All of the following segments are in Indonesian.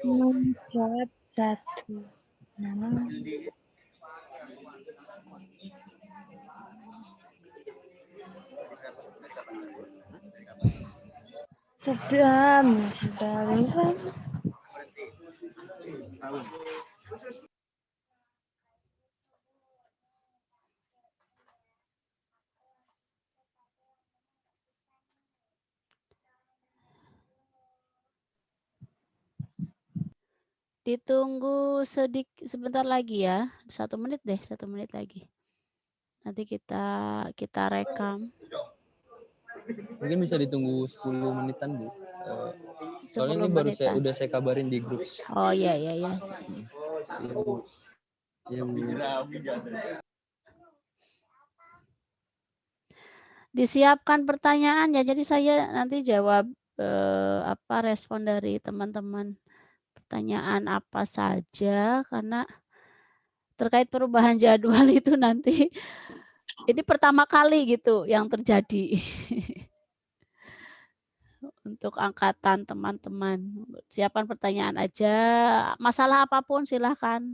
Menjawab satu. Nama. Sudah berjalan. Ditunggu sebentar lagi ya, 1 menit deh, 1 menit lagi. Nanti kita rekam. Mungkin bisa ditunggu 10 menitan, Bu. Soalnya 10 ini baru menitan. udah saya kabarin di grup. Oh iya. Iya, Bu. Iya, Bu. Disiapkan pertanyaan ya, jadi saya nanti jawab respon dari teman-teman. Pertanyaan apa saja, karena terkait perubahan jadwal itu nanti ini pertama kali gitu yang terjadi. Untuk angkatan teman-teman. Siapkan pertanyaan aja, masalah apapun silahkan.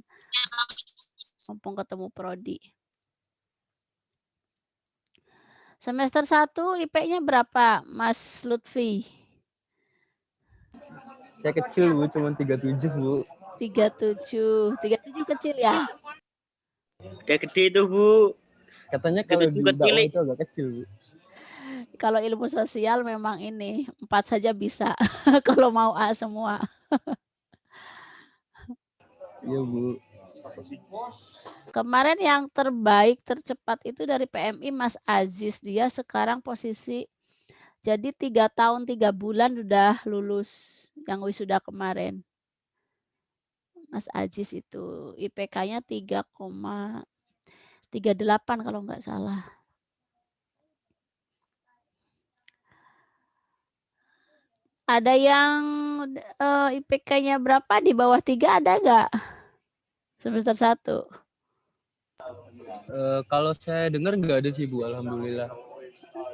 Mumpung ketemu prodi. Semester 1 IP-nya berapa, Mas Lutfi? Saya kecil, Bu, cuma 37, Bu. 37 kecil ya? Kayak gede itu, Bu. Katanya kalau di dakwah itu agak kecil, Bu. Kalau ilmu sosial memang ini 4 saja bisa. Kalau mau A semua. Iya, Bu. Kemarin yang terbaik, tercepat itu dari PMI Mas Aziz. Dia sekarang posisi, jadi 3 tahun 3 bulan udah lulus yang wisuda kemarin. Mas Aziz itu IPK-nya 3,38 kalau nggak salah. Ada yang IPK-nya berapa di bawah 3 ada nggak? Semester 1. Kalau saya dengar nggak ada sih, Bu, alhamdulillah.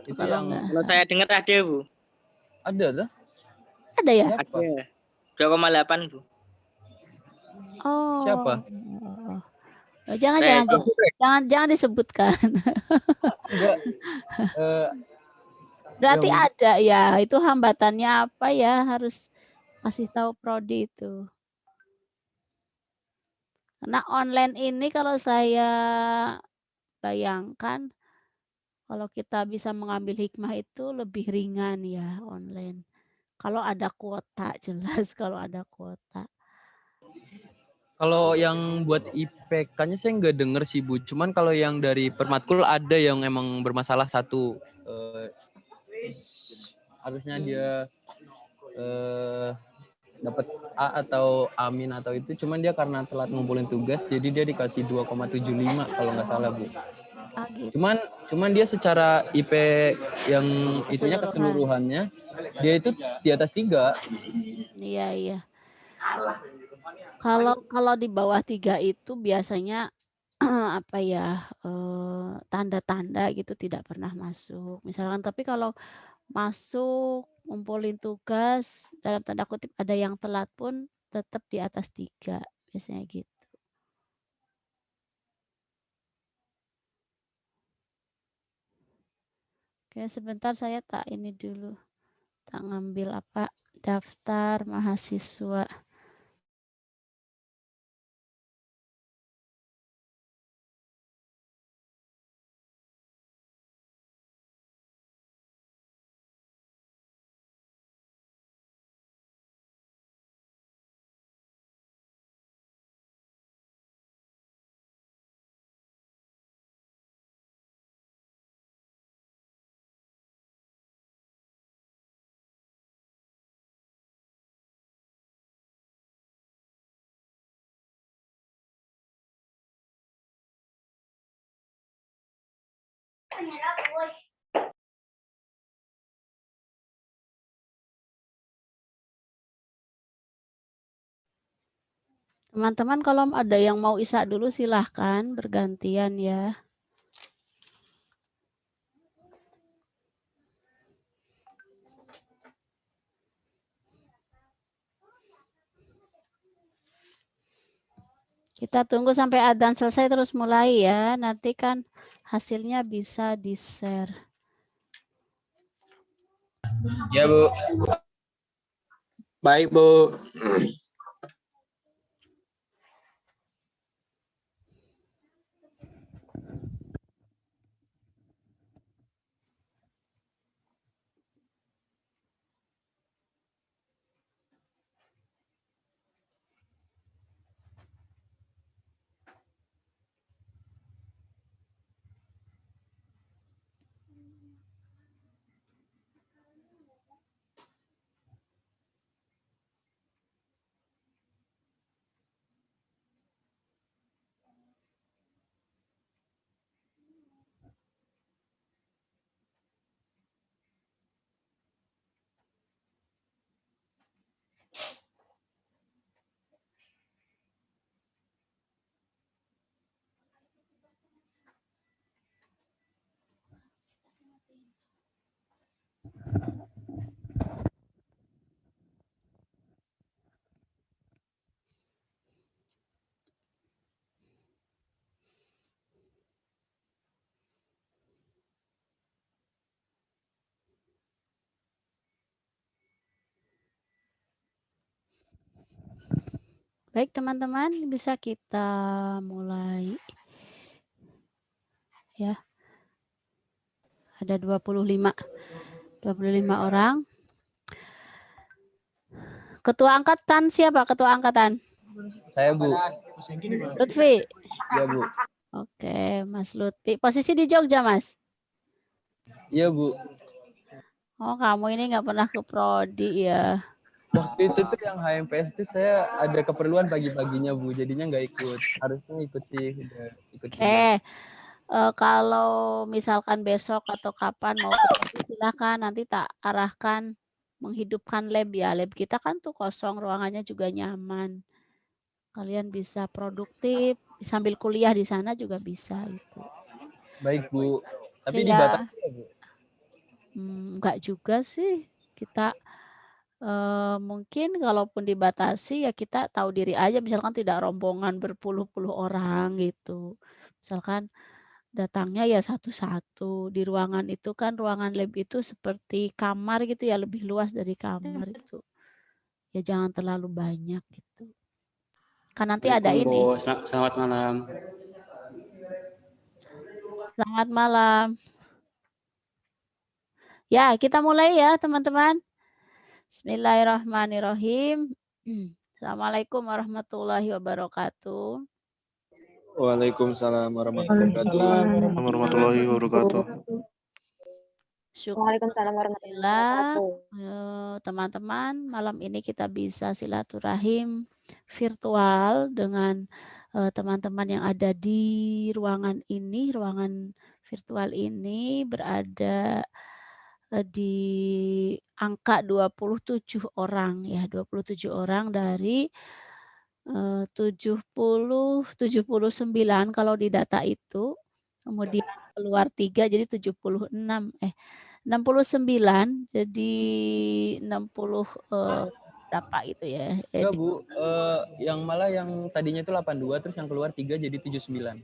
Itu kalau saya dengar ada, Bu. Ada tuh? Ada ya? Ada. 2,8, Bu. Oh. Siapa? Jangan disebutkan. Enggak. Berarti ada ya, itu hambatannya apa ya, harus kasih tahu prodi itu. Karena online ini kalau saya bayangkan, kalau kita bisa mengambil hikmah itu lebih ringan ya online. Kalau ada kuota, jelas kalau ada kuota. Kalau yang buat IPK-nya saya nggak denger sih, Bu. Cuman kalau yang dari permatkul ada yang emang bermasalah satu. Harusnya dia dapat A atau Amin atau itu. Cuman dia karena telat ngumpulin tugas, jadi dia dikasih 2,75 kalau nggak salah, Bu. Gitu. Cuman dia secara IP yang itunya keseluruhannya, dia itu di atas 3. Iya. Kalau di bawah 3 itu biasanya apa ya, tanda-tanda gitu tidak pernah masuk. Misalkan, tapi kalau masuk, ngumpulin tugas, dalam tanda kutip ada yang telat pun tetap di atas 3, biasanya gitu. Oke, sebentar saya tak ini dulu. Tak ngambil apa, daftar mahasiswa. Teman-teman kalau ada yang mau Isa dulu silahkan bergantian ya. Kita tunggu sampai adzan selesai terus mulai ya. Nanti kan hasilnya bisa di-share. Ya, Bu. Baik, Bu. Baik teman-teman, bisa kita mulai. Ya. Ada 25 orang. Ketua angkatan siapa? Ketua angkatan? Saya, Bu. Lutfi. Ya, Bu. Oke, Mas Lutfi. Posisi di Jogja, Mas? Iya, Bu. Oh, kamu ini nggak pernah ke prodi ya? Waktu itu tuh yang HMPS itu saya ada keperluan pagi-paginya, Bu. Jadinya nggak ikut. Harusnya ikut sih. Udah ikut juga. Oke. Kalau misalkan besok atau kapan mau ke prodi, silakan nanti tak arahkan menghidupkan lab ya. Lab kita kan tuh kosong, ruangannya juga nyaman. Kalian bisa produktif sambil kuliah di sana juga bisa gitu. Baik, Bu. Tapi Oke, dibatasi ya, Bu? Enggak juga sih. Kita mungkin kalaupun dibatasi ya kita tahu diri aja, misalkan tidak rombongan berpuluh-puluh orang gitu. Misalkan datangnya ya satu-satu. Di ruangan itu kan ruangan lab itu seperti kamar gitu ya, lebih luas dari kamar itu. Ya jangan terlalu banyak gitu. Kan nanti ada ini. Bu. Selamat malam. Selamat malam. Ya, kita mulai ya teman-teman. Bismillahirrahmanirrahim. Assalamualaikum warahmatullahi wabarakatuh. Waalaikumsalam warahmatullahi wabarakatuh. Waalaikumsalam warahmatullahi wabarakatuh. Teman-teman, malam ini kita bisa silaturahim virtual dengan teman-teman yang ada di ruangan ini. Ruangan virtual ini berada di angka 27 orang ya, 27 orang dari 79 kalau di data itu. Kemudian keluar 3 jadi 69 jadi 60 berapa itu ya. Enggak, Bu. Yang malah yang tadinya itu 82 terus yang keluar 3 jadi 79.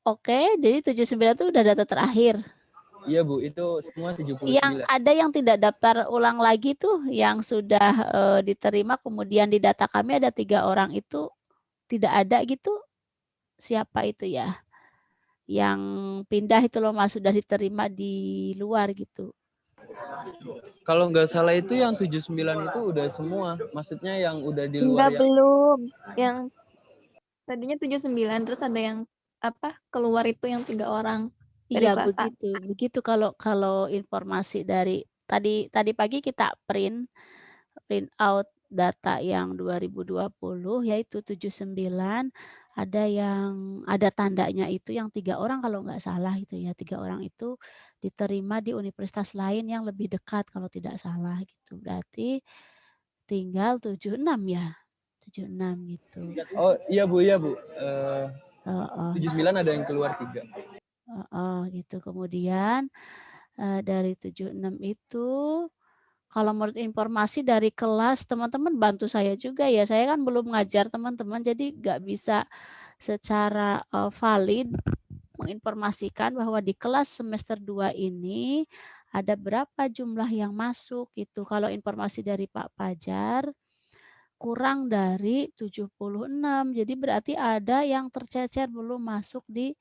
Oke, jadi 79 itu udah data terakhir. Iya, Bu, itu semua 79. Yang ada yang tidak daftar ulang lagi tuh yang sudah diterima kemudian di data kami ada 3 orang itu tidak ada gitu. Siapa itu ya? Yang pindah itu loh Mas, sudah diterima di luar gitu. Kalau nggak salah itu yang 79 itu udah semua. Maksudnya yang udah di Enggak, luar belum. Yang tadinya 79 terus ada yang keluar itu yang 3 orang dari Iya kelas A. begitu kalau informasi dari tadi pagi kita print out data yang 2020 yaitu 79 ada tandanya itu yang 3 orang kalau nggak salah itu ya 3 orang itu diterima di universitas lain yang lebih dekat kalau tidak salah gitu. Berarti tinggal 76 ya. 76 gitu. Oh, iya, Bu. 79 Heeh. ada yang keluar 3. Gitu. Kemudian dari 76 itu Kalau menurut informasi dari kelas, teman-teman bantu saya juga ya. Saya kan belum ngajar teman-teman, jadi nggak bisa secara valid menginformasikan bahwa di kelas semester 2 ini ada berapa jumlah yang masuk gitu. Kalau informasi dari Pak Fajar kurang dari 76. Jadi berarti ada yang tercecer belum masuk di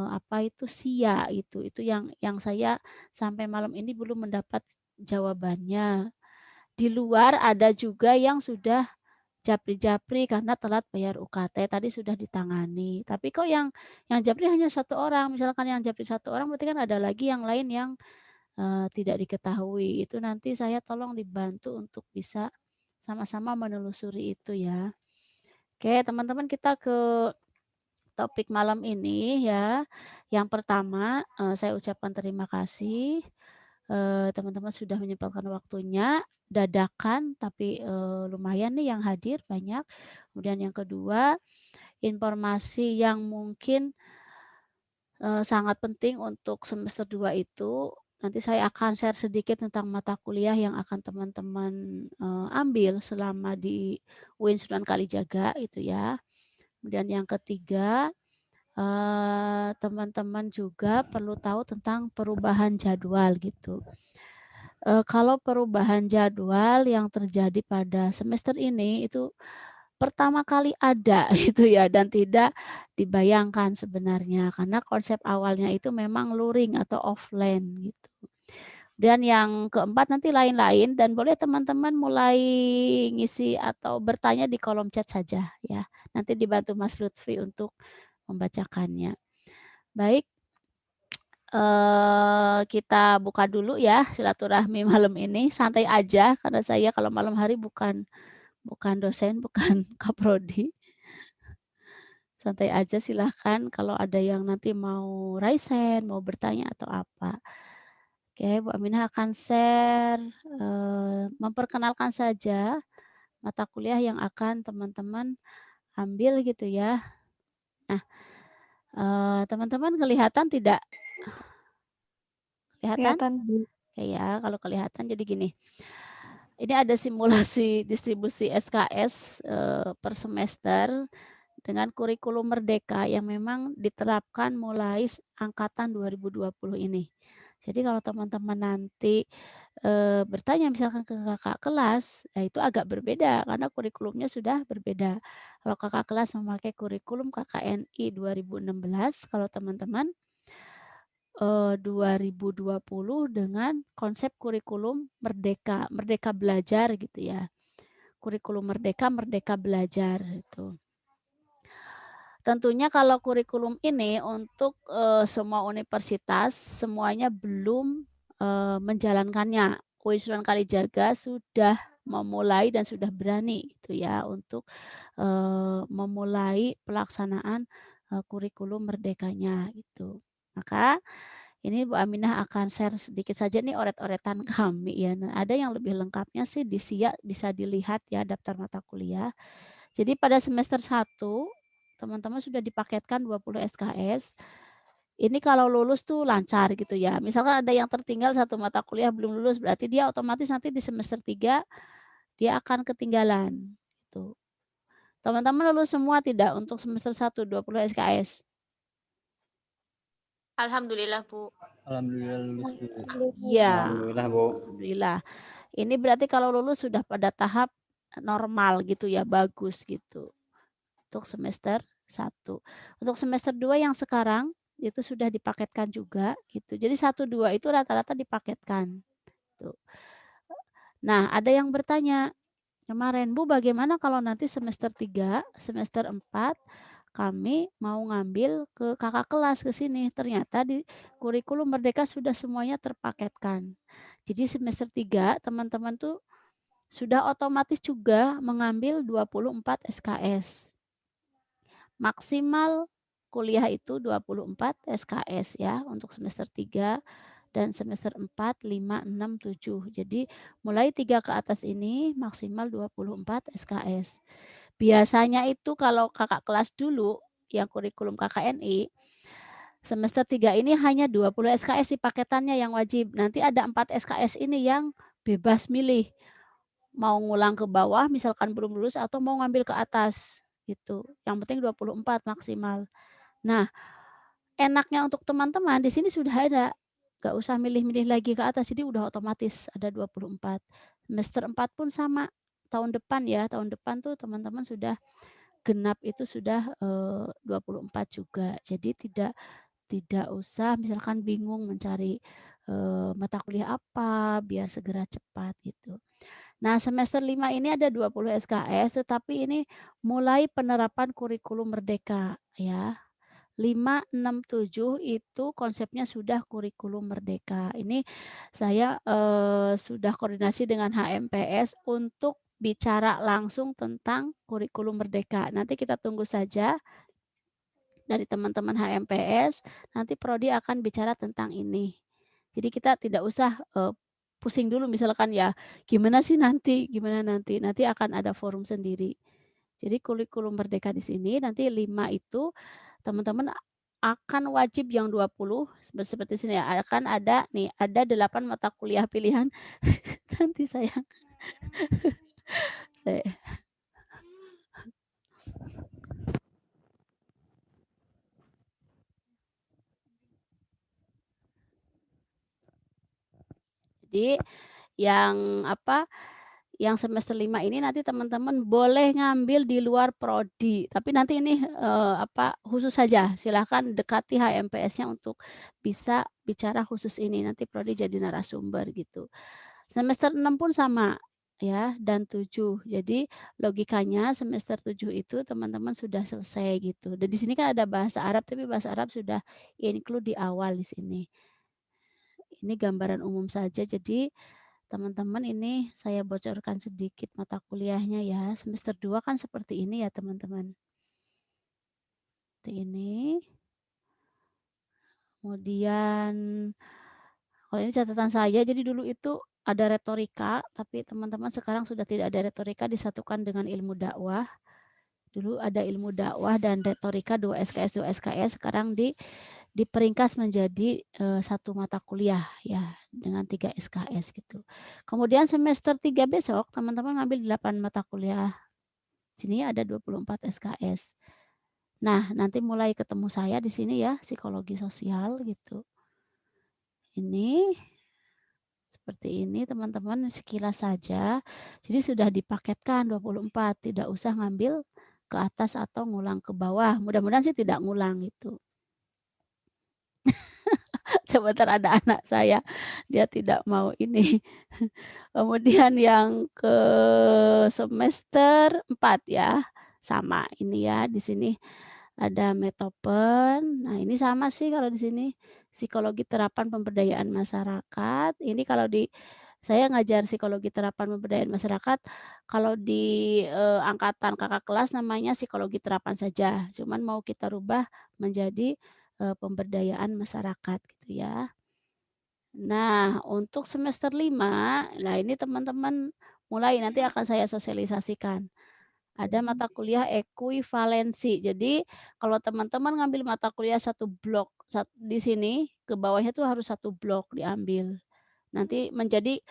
apa itu SIA itu. Itu yang saya sampai malam ini belum mendapat jawabannya. Di luar ada juga yang sudah japri-japri karena telat bayar UKT tadi sudah ditangani. Tapi kok yang japri hanya 1 orang, misalkan yang japri 1 orang berarti kan ada lagi yang lain yang tidak diketahui. Itu nanti saya tolong dibantu untuk bisa sama-sama menelusuri itu ya. Oke, teman-teman kita ke topik malam ini ya. Yang pertama, saya ucapkan terima kasih teman-teman sudah menyempatkan waktunya dadakan tapi lumayan nih yang hadir banyak. Kemudian yang kedua, informasi yang mungkin sangat penting untuk semester 2 itu nanti saya akan share sedikit tentang mata kuliah yang akan teman-teman ambil selama di UIN Sunan Kalijaga itu ya. Kemudian yang ketiga, teman-teman juga perlu tahu tentang perubahan jadwal gitu. Kalau perubahan jadwal yang terjadi pada semester ini itu pertama kali ada gitu ya dan tidak dibayangkan sebenarnya karena konsep awalnya itu memang luring atau offline gitu. Dan yang keempat nanti lain-lain dan boleh teman-teman mulai ngisi atau bertanya di kolom chat saja ya. Nanti dibantu Mas Lutfi untuk membacakannya. Baik, kita buka dulu ya silaturahmi malam ini. Santai aja karena saya kalau malam hari bukan dosen, bukan kaprodi. Santai aja silahkan kalau ada yang nanti mau raise hand, mau bertanya atau apa. Oke, Bu Aminah akan share, memperkenalkan saja mata kuliah yang akan teman-teman ambil gitu ya. Nah, teman-teman kelihatan tidak? Kelihatan? Kelihatan. Oke ya, kalau kelihatan jadi gini. Ini ada simulasi distribusi SKS per semester dengan kurikulum Merdeka yang memang diterapkan mulai angkatan 2020 ini. Jadi kalau teman-teman nanti bertanya misalkan ke kakak kelas, ya itu agak berbeda karena kurikulumnya sudah berbeda. Kalau kakak kelas memakai kurikulum KKNI 2016, kalau teman-teman 2020 dengan konsep kurikulum Merdeka, Merdeka Belajar gitu ya. Kurikulum Merdeka, Merdeka Belajar itu. Tentunya kalau kurikulum ini untuk semua universitas semuanya belum menjalankannya. UIN Sunan Kalijaga sudah memulai dan sudah berani gitu ya untuk memulai pelaksanaan kurikulum merdekanya gitu. Maka ini Bu Aminah akan share sedikit saja nih oret-oretan kami ya. Nah, ada yang lebih lengkapnya sih di SIA bisa dilihat ya daftar mata kuliah. Jadi pada semester 1 teman-teman sudah dipaketkan 20 SKS. Ini kalau lulus tuh lancar gitu ya. Misalkan ada yang tertinggal satu mata kuliah belum lulus berarti dia otomatis nanti di semester 3 dia akan ketinggalan gitu. Teman-teman lulus semua tidak untuk semester 1 20 SKS? Alhamdulillah, Bu. Alhamdulillah lulus, Bu. Iya. Alhamdulillah, Bu. Alhamdulillah. Ini berarti kalau lulus sudah pada tahap normal gitu ya, bagus gitu. Untuk semester 1. Untuk semester 2 yang sekarang itu sudah dipaketkan juga gitu. Jadi 1 2 itu rata-rata dipaketkan. Tuh. Nah, ada yang bertanya kemarin, Bu, bagaimana kalau nanti semester 3, semester 4 kami mau ngambil ke kakak kelas ke sini. Ternyata di kurikulum Merdeka sudah semuanya terpaketkan. Jadi semester 3 teman-teman tuh sudah otomatis juga mengambil 24 SKS. Maksimal kuliah itu 24 SKS ya untuk semester 3 dan semester 4, 5, 6, 7. Jadi mulai 3 ke atas ini maksimal 24 SKS. Biasanya itu kalau kakak kelas dulu yang kurikulum KKNI semester 3 ini hanya 20 SKS di paketannya yang wajib. Nanti ada 4 SKS ini yang bebas milih mau ngulang ke bawah misalkan belum lulus atau mau ngambil ke atas gitu. Yang penting 24 maksimal. Nah, enaknya untuk teman-teman di sini sudah ada. Nggak usah milih-milih lagi ke atas, jadi udah otomatis ada 24. Semester 4 pun sama. Tahun depan ya, tahun depan tuh teman-teman sudah genap itu sudah 24 juga. Jadi tidak usah misalkan bingung mencari mata kuliah apa biar segera cepat gitu. Nah, semester 5 ini ada 20 SKS, tetapi ini mulai penerapan kurikulum merdeka ya. 5, 6, 7 itu konsepnya sudah kurikulum merdeka. Ini saya sudah koordinasi dengan HMPS untuk bicara langsung tentang kurikulum merdeka. Nanti kita tunggu saja dari teman-teman HMPS, nanti Prodi akan bicara tentang ini. Jadi kita tidak usah pusing dulu misalkan ya, gimana nanti akan ada forum sendiri. Jadi kurikulum merdeka di sini nanti 5 itu teman-teman akan wajib yang 20 seperti sini ya, akan ada 8 mata kuliah pilihan. Nanti saya jadi yang semester 5 ini nanti teman-teman boleh ngambil di luar prodi, tapi nanti ini khusus saja. Silahkan dekati HMPS-nya untuk bisa bicara khusus ini. Nanti prodi jadi narasumber gitu. Semester 6 pun sama ya, dan 7. Jadi logikanya semester 7 itu teman-teman sudah selesai gitu. Dan di sini kan ada bahasa Arab, tapi bahasa Arab sudah include di awal di sini. Ini gambaran umum saja, jadi teman-teman ini saya bocorkan sedikit mata kuliahnya ya. Semester 2 kan seperti ini ya teman-teman. Seperti ini. Kemudian kalau ini catatan saya, jadi dulu itu ada retorika, tapi teman-teman sekarang sudah tidak ada retorika, disatukan dengan ilmu dakwah. Dulu ada ilmu dakwah dan retorika 2 SKS, sekarang diperingkas menjadi satu mata kuliah ya dengan 3 SKS gitu. Kemudian semester 3 besok teman-teman ngambil 8 mata kuliah. Sini ada 24 SKS. Nah, nanti mulai ketemu saya di sini ya, psikologi sosial gitu. Ini seperti ini teman-teman, sekilas saja. Jadi sudah dipaketkan 24, tidak usah ngambil ke atas atau ngulang ke bawah. Mudah-mudahan sih tidak ngulang itu. Sebentar ada anak saya, dia tidak mau ini. Kemudian yang ke semester 4 ya, sama ini ya, di sini ada Metopen. Nah, ini sama sih kalau di sini psikologi terapan pemberdayaan masyarakat. Ini kalau saya ngajar psikologi terapan pemberdayaan masyarakat, kalau di angkatan kakak kelas namanya psikologi terapan saja. Cuman mau kita rubah menjadi pemberdayaan masyarakat gitu ya. Nah, untuk semester 5, nah ini teman-teman mulai nanti akan saya sosialisasikan. Ada mata kuliah ekuivalensi. Jadi kalau teman-teman ngambil mata kuliah satu blok di sini, ke bawahnya tuh harus satu blok diambil. Nanti menjadi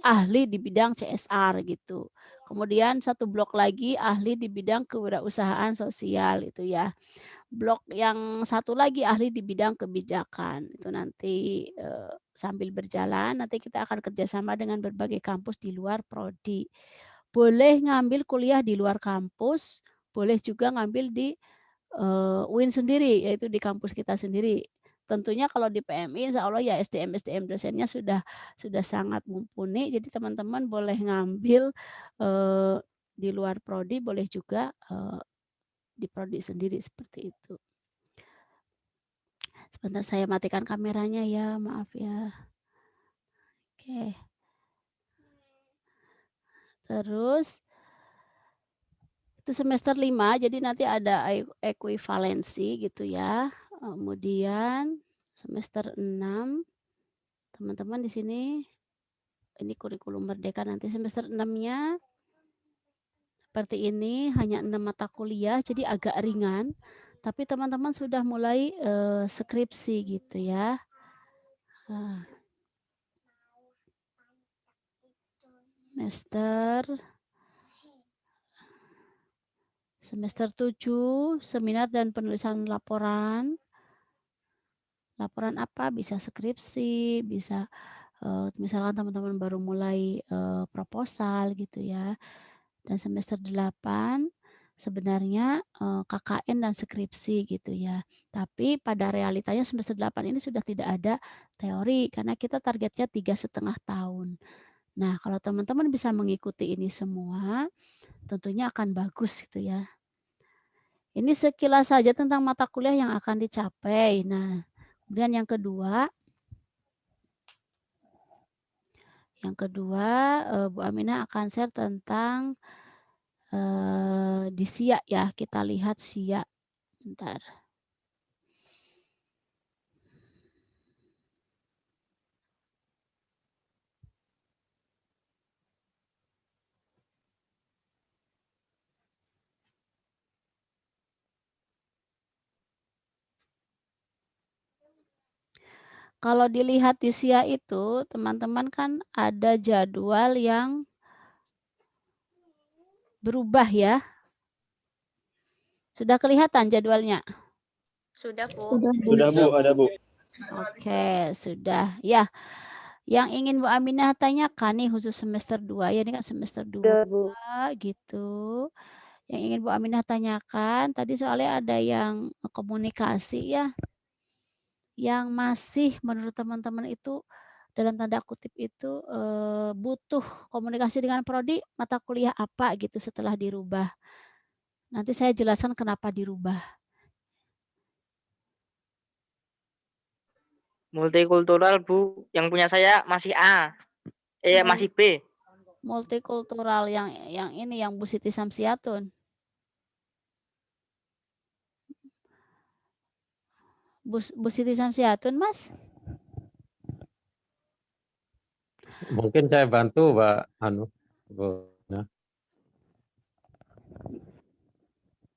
ahli di bidang CSR gitu. Kemudian satu blok lagi ahli di bidang kewirausahaan sosial itu ya. Blok yang satu lagi ahli di bidang kebijakan. Itu nanti sambil berjalan nanti kita akan kerjasama dengan berbagai kampus di luar prodi. Boleh ngambil kuliah di luar kampus, boleh juga ngambil di UIN sendiri, yaitu di kampus kita sendiri. Tentunya kalau di PMI insya Allah ya SDM dosennya sudah sangat mumpuni, jadi teman-teman boleh ngambil di luar prodi, boleh juga di prodi sendiri seperti itu. Sebentar saya matikan kameranya ya, maaf ya. Oke. Terus itu semester 5, jadi nanti ada ekuivalensi gitu ya. Kemudian semester 6 teman-teman di sini ini kurikulum merdeka, nanti semester 6-nya seperti ini, hanya 6 mata kuliah, jadi agak ringan. Tapi teman-teman sudah mulai skripsi gitu ya. semester 7, seminar dan penulisan laporan. Laporan apa? Bisa skripsi, bisa misalkan teman-teman baru mulai proposal gitu ya. Dan semester 8 sebenarnya KKN dan skripsi gitu ya. Tapi pada realitanya semester 8 ini sudah tidak ada teori karena kita targetnya 3,5 tahun. Nah, kalau teman-teman bisa mengikuti ini semua, tentunya akan bagus gitu ya. Ini sekilas saja tentang mata kuliah yang akan dicapai. Nah, kemudian yang kedua, Bu Aminah akan share tentang di SIA ya. Kita lihat SIA. Bentar. Kalau dilihat di SIA itu, teman-teman kan ada jadwal yang berubah ya. Sudah kelihatan jadwalnya? Sudah, Bu. Sudah Bu, ada Bu. Oke, sudah. Ya, yang ingin Bu Aminah tanyakan nih khusus semester 2, ya ini kan semester 2 gitu. Yang ingin Bu Aminah tanyakan, tadi soalnya ada yang komunikasi ya, yang masih menurut teman-teman itu dalam tanda kutip itu butuh komunikasi dengan prodi, mata kuliah apa gitu setelah dirubah. Nanti saya jelaskan kenapa dirubah. Multikultural, Bu. Yang punya saya masih A. Masih B. Multikultural yang ini yang Bu Siti Samsiatun. Bu Siti Samsiatun, Mas? Mungkin saya bantu, Mbak Anu.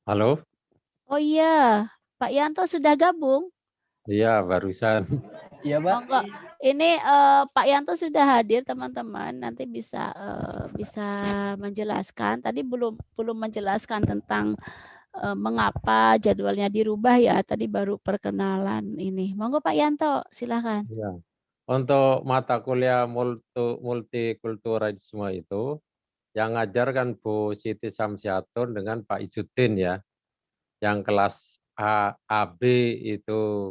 Halo? Oh iya, Pak Yanto sudah gabung. Iya, barusan. Iya, Pak. Monggo. Ini Pak Yanto sudah hadir, teman-teman. Nanti bisa menjelaskan. Tadi belum menjelaskan tentang mengapa jadwalnya dirubah ya. Tadi baru perkenalan ini. Monggo Pak Yanto, silakan. Ya. Untuk mata kuliah multikulturalisme itu, yang ngajar kan Bu Siti Samsiatun dengan Pak Izzuddin ya. Yang kelas A, AB itu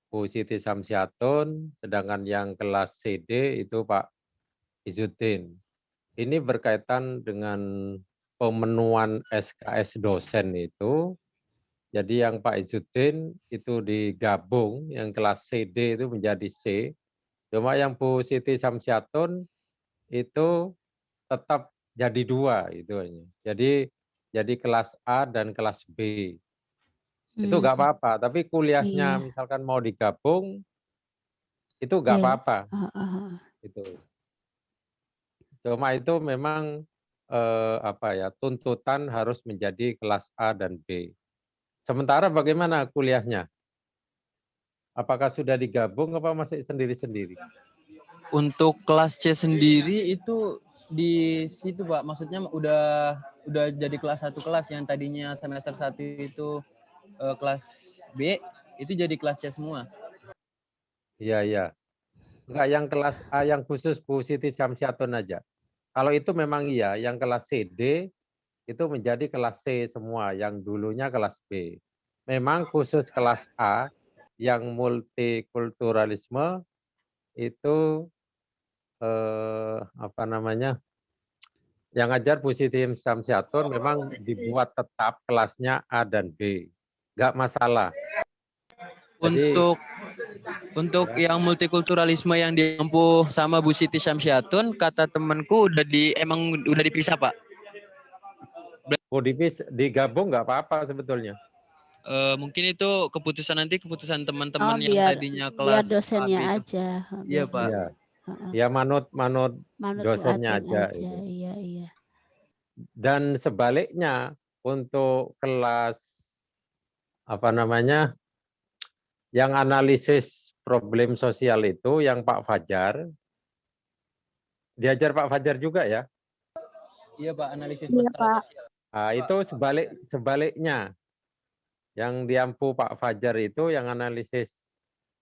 Bu Siti Samsiatun, sedangkan yang kelas CD itu Pak Izzuddin. Ini berkaitan dengan pemenuhan SKS dosen itu. Jadi yang Pak Izzuddin itu digabung, yang kelas CD itu menjadi C. Cuma yang Bu Siti Samsiatun itu tetap jadi 2 itu hanya. Jadi kelas A dan kelas B. Itu nggak apa-apa, tapi kuliahnya misalkan mau digabung itu nggak apa-apa. Itu. Cuma itu memang tuntutan harus menjadi kelas A dan B. Sementara bagaimana kuliahnya? Apakah sudah digabung apa masih sendiri-sendiri? Untuk kelas C sendiri itu di situ, Pak. Maksudnya udah jadi kelas 1 kelas yang tadinya semester 1 itu kelas B, itu jadi kelas C semua. Iya, iya. Enggak, yang kelas A yang khusus Bu Siti Samsiatun aja. Kalau itu memang iya, yang kelas CD itu menjadi kelas C semua, yang dulunya kelas B. Memang khusus kelas A yang multikulturalisme itu yang ngajar Bu Siti Samsiatun memang dibuat tetap kelasnya A dan B. Enggak masalah. Jadi, untuk yang multikulturalisme yang ditempuh sama Bu Siti Samsiatun, kata temanku emang udah dipisah, Pak. mau digabung nggak apa-apa sebetulnya. Mungkin itu keputusan teman-teman yang biar tadinya biar kelas dosennya AB itu. aja. Iya, Pak. Iya. Ya manut dosennya aja. Gitu. Iya. Dan sebaliknya untuk kelas yang analisis problem sosial itu yang Pak Fajar, diajar Pak Fajar juga ya? Iya Pak, analisis Iya, masalah Pak. sosial. Nah, itu sebaliknya. Yang diampu Pak Fajar itu yang analisis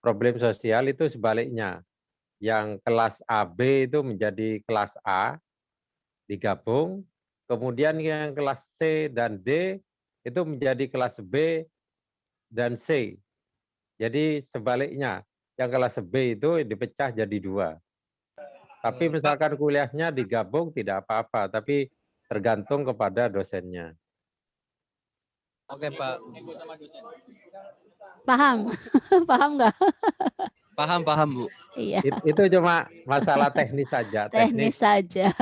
problem sosial itu sebaliknya. Yang kelas AB itu menjadi kelas A, digabung. Kemudian yang kelas C dan D itu menjadi kelas B dan C. Jadi sebaliknya, yang kelas B itu dipecah jadi 2. Tapi Pak, misalkan kuliahnya digabung tidak apa-apa, tapi tergantung kepada dosennya. oke Pak. Paham? Paham nggak? Paham Bu. Iya, Itu cuma masalah teknis saja, teknis saja.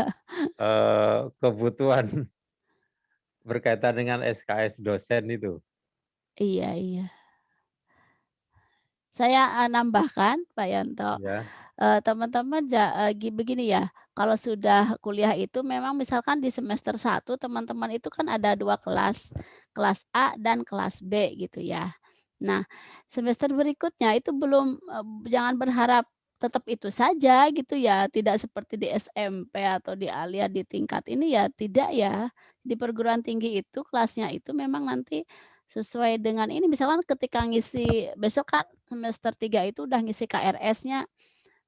kebutuhan berkaitan dengan SKS dosen itu. Iya, iya. Saya nambahkan Pak Yanto, Ya. teman-teman begini ya, kalau sudah kuliah itu memang misalkan di semester 1 teman-teman itu kan ada 2 kelas, kelas A dan kelas B gitu ya. Nah, semester berikutnya itu belum jangan berharap tetap itu saja gitu ya, tidak seperti di SMP atau di alia di tingkat ini ya tidak ya. Di perguruan tinggi itu kelasnya itu memang nanti sesuai dengan ini misalkan ketika ngisi besok kan semester 3 itu udah ngisi KRS-nya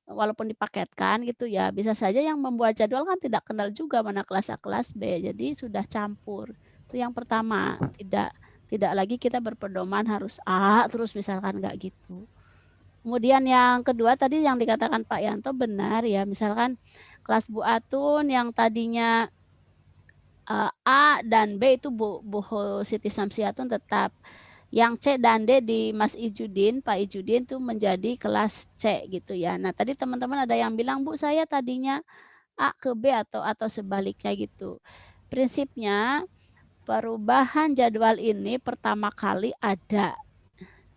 walaupun dipaketkan gitu ya, bisa saja yang membuat jadwal kan tidak kenal juga mana kelas A, kelas B, jadi sudah campur. Itu yang pertama, tidak lagi kita berpedoman harus A terus misalkan nggak gitu. Kemudian yang kedua tadi yang dikatakan Pak Yanto benar ya, misalkan kelas Bu Atun yang tadinya A dan B itu Bu Siti Samsiatun tetap. Yang C dan D di Mas Ijudin, Pak Ijudin tuh menjadi kelas C gitu ya. Nah, tadi teman-teman ada yang bilang, "Bu, saya tadinya A ke B atau sebaliknya gitu." Prinsipnya perubahan jadwal ini pertama kali ada.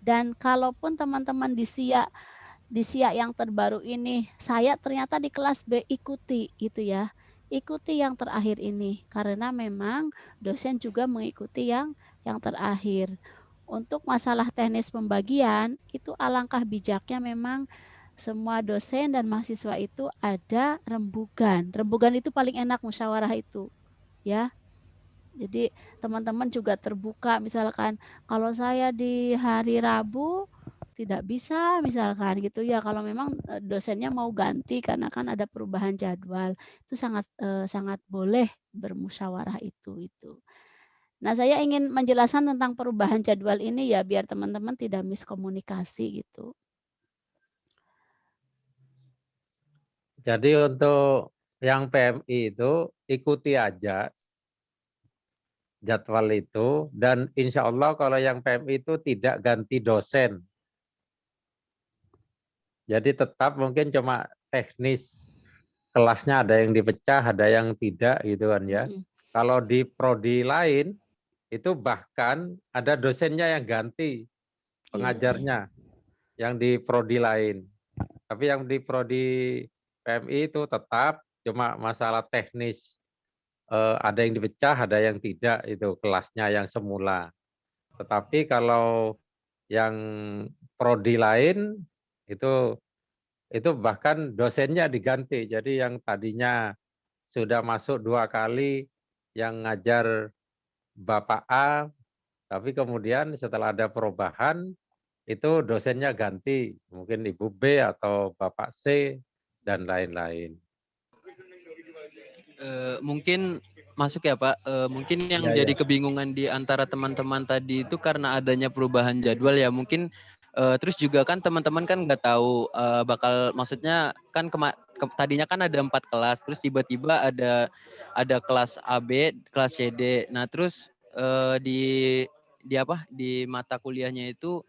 Dan kalaupun teman-teman di SIA yang terbaru ini, saya ternyata di kelas B ikuti gitu ya. Ikuti yang terakhir ini karena memang dosen juga mengikuti yang terakhir. Untuk masalah teknis pembagian itu alangkah bijaknya memang semua dosen dan mahasiswa itu ada rembugan. Rembugan itu paling enak musyawarah itu, ya. Jadi teman-teman juga terbuka misalkan kalau saya di hari Rabu tidak bisa misalkan gitu ya kalau memang dosennya mau ganti karena kan ada perubahan jadwal itu sangat boleh bermusyawarah itu. Nah, saya ingin menjelaskan tentang perubahan jadwal ini ya biar teman-teman tidak miskomunikasi gitu. Jadi untuk yang PMI itu ikuti aja jadwal itu dan insya Allah kalau yang PMI itu tidak ganti dosen. Jadi tetap mungkin cuma teknis kelasnya ada yang dipecah, ada yang tidak gitu kan ya. Kalau di prodi lain itu bahkan ada dosennya yang ganti pengajarnya yang di prodi lain. Tapi yang di prodi PMI itu tetap cuma masalah teknis ada yang dipecah, ada yang tidak itu kelasnya yang semula. Tetapi kalau yang prodi lain itu bahkan dosennya diganti. Jadi yang tadinya sudah masuk 2 kali yang ngajar Bapak A, tapi kemudian setelah ada perubahan itu dosennya ganti, mungkin Ibu B atau Bapak C dan lain-lain. Mungkin masuk ya Pak. Mungkin yang Ya, jadi ya. kebingungan di antara teman-teman tadi itu karena adanya perubahan jadwal ya. Mungkin terus juga kan teman-teman kan nggak tahu bakal maksudnya kan tadinya kan ada 4 kelas, terus tiba-tiba ada kelas AB, kelas CD. Nah terus di mata kuliahnya itu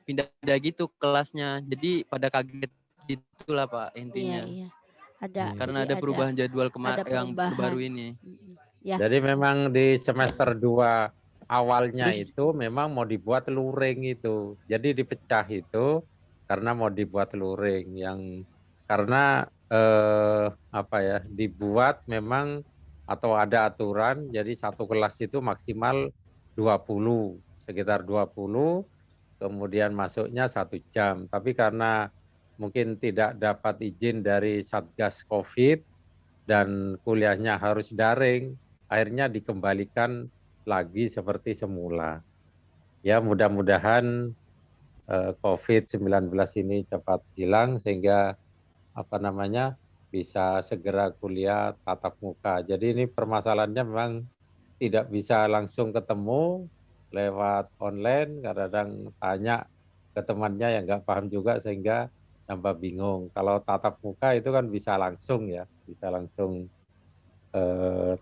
pindah gitu kelasnya. Jadi pada kaget gitulah Pak intinya. Iya. Ada. Karena Jadi ada perubahan jadwal ada yang terbaru perubahan. ini. Ya. Jadi memang di semester 2 awalnya Terus, itu memang mau dibuat luring itu. Jadi dipecah itu karena mau dibuat luring yang karena dibuat memang atau ada aturan jadi satu kelas itu maksimal 20, sekitar 20 kemudian masuknya 1 jam. Tapi karena mungkin tidak dapat izin dari Satgas Covid, dan kuliahnya harus daring, akhirnya dikembalikan lagi seperti semula. Ya, mudah-mudahan COVID-19 ini cepat hilang sehingga bisa segera kuliah tatap muka. Jadi ini permasalahannya memang tidak bisa langsung ketemu, lewat online, kadang-kadang tanya ke temannya yang nggak paham juga sehingga tambah bingung. Kalau tatap muka itu kan bisa langsung ya, bisa langsung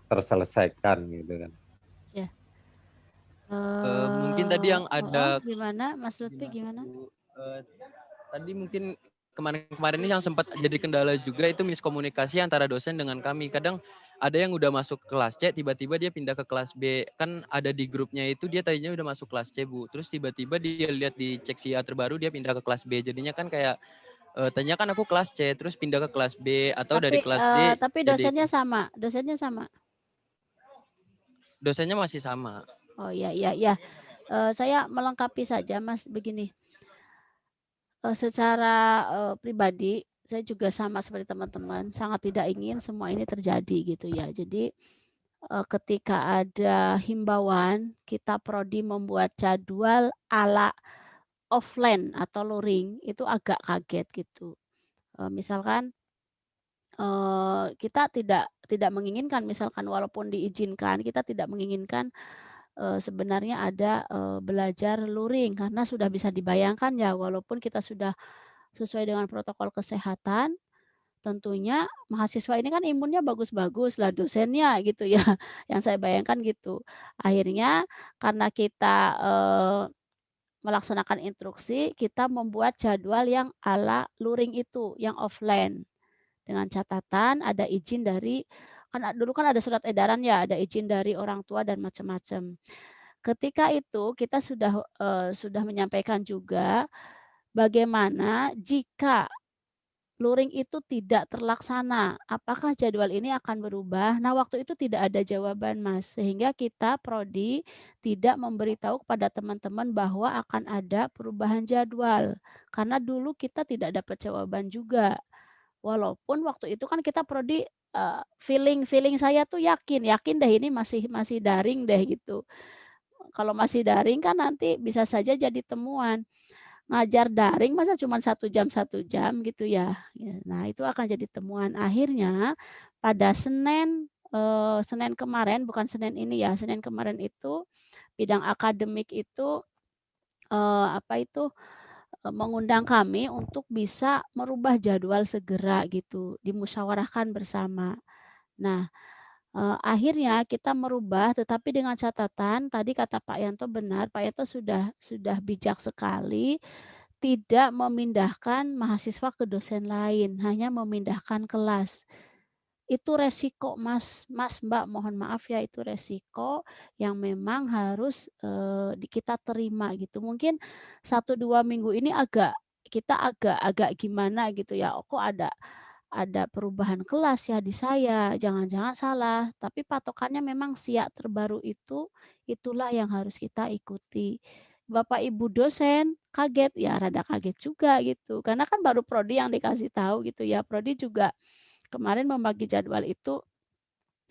terselesaikan gitu kan. Ya. Mungkin tadi yang ada Gimana Mas Lutfi, gimana? tadi mungkin kemarin ini yang sempat jadi kendala juga itu miskomunikasi antara dosen dengan kami. Kadang ada yang udah masuk kelas C, tiba-tiba dia pindah ke kelas B. Kan ada di grupnya itu dia tadinya udah masuk kelas C, Bu. Terus tiba-tiba dia lihat di cek SIA terbaru dia pindah ke kelas B. Jadinya kan kayak tadinya kan aku kelas C terus pindah ke kelas B atau dari kelas D Tapi jadi dosennya sama. dosennya masih sama. Oh iya. Saya melengkapi saja Mas begini. Secara pribadi saya juga sama seperti teman-teman, sangat tidak ingin semua ini terjadi gitu ya. Jadi ketika ada himbauan kita prodi membuat jadwal ala offline atau luring itu agak kaget gitu. Misalkan kita tidak menginginkan, misalkan walaupun diizinkan, kita tidak menginginkan sebenarnya ada belajar luring karena sudah bisa dibayangkan ya, walaupun kita sudah sesuai dengan protokol kesehatan, tentunya mahasiswa ini kan imunnya bagus-bagus lah, dosennya gitu ya, yang saya bayangkan gitu. Akhirnya karena kita melaksanakan instruksi, kita membuat jadwal yang ala luring itu, yang offline. Dengan catatan ada izin dari, dulu kan ada surat edaran ya, ada izin dari orang tua dan macam-macam. Ketika itu kita sudah menyampaikan juga bagaimana jika luring itu tidak terlaksana, apakah jadwal ini akan berubah? Nah, waktu itu tidak ada jawaban, Mas. Sehingga kita prodi tidak memberitahu kepada teman-teman bahwa akan ada perubahan jadwal. Karena dulu kita tidak dapat jawaban juga. Walaupun waktu itu kan kita prodi feeling saya tuh yakin deh ini masih daring deh gitu. Kalau masih daring kan nanti bisa saja jadi temuan. Ngajar daring masa cuma 1 jam gitu ya. Nah itu akan jadi temuan. Akhirnya pada Senin kemarin, bukan Senin ini ya, Senin kemarin itu bidang akademik itu mengundang kami untuk bisa merubah jadwal segera gitu, dimusyawarahkan bersama. Nah, akhirnya kita merubah tetapi dengan catatan tadi kata Pak Yanto benar, Pak Yanto sudah bijak sekali tidak memindahkan mahasiswa ke dosen lain, hanya memindahkan kelas. Itu resiko Mas, Mbak, mohon maaf ya itu resiko yang memang harus kita terima gitu. Mungkin 1-2 minggu ini kita agak gimana gitu ya, kok ada perubahan kelas ya di saya, jangan-jangan salah. Tapi patokannya memang SIA terbaru itu, itulah yang harus kita ikuti. Bapak Ibu dosen kaget, ya rada kaget juga gitu. Karena kan baru prodi yang dikasih tahu gitu ya. Prodi juga kemarin membagi jadwal itu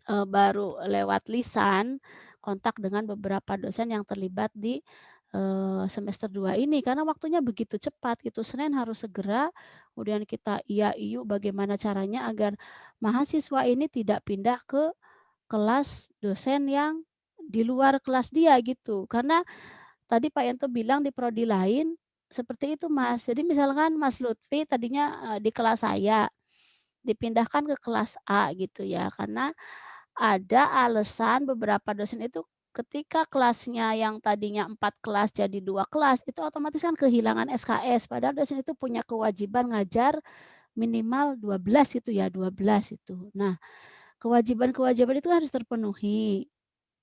baru lewat lisan, kontak dengan beberapa dosen yang terlibat di semester 2 ini karena waktunya begitu cepat gitu. Senin harus segera, kemudian kita iya bagaimana caranya agar mahasiswa ini tidak pindah ke kelas dosen yang di luar kelas dia gitu. Karena tadi Pak Yanto bilang di prodi lain seperti itu Mas. Jadi misalkan Mas Lutfi tadinya di kelas saya dipindahkan ke kelas A gitu ya, karena ada alasan beberapa dosen itu ketika kelasnya yang tadinya 4 kelas jadi 2 kelas, itu otomatis kan kehilangan SKS, padahal dosen itu punya kewajiban ngajar minimal 12 itu ya, 12 itu. Nah, kewajiban-kewajiban itu harus terpenuhi.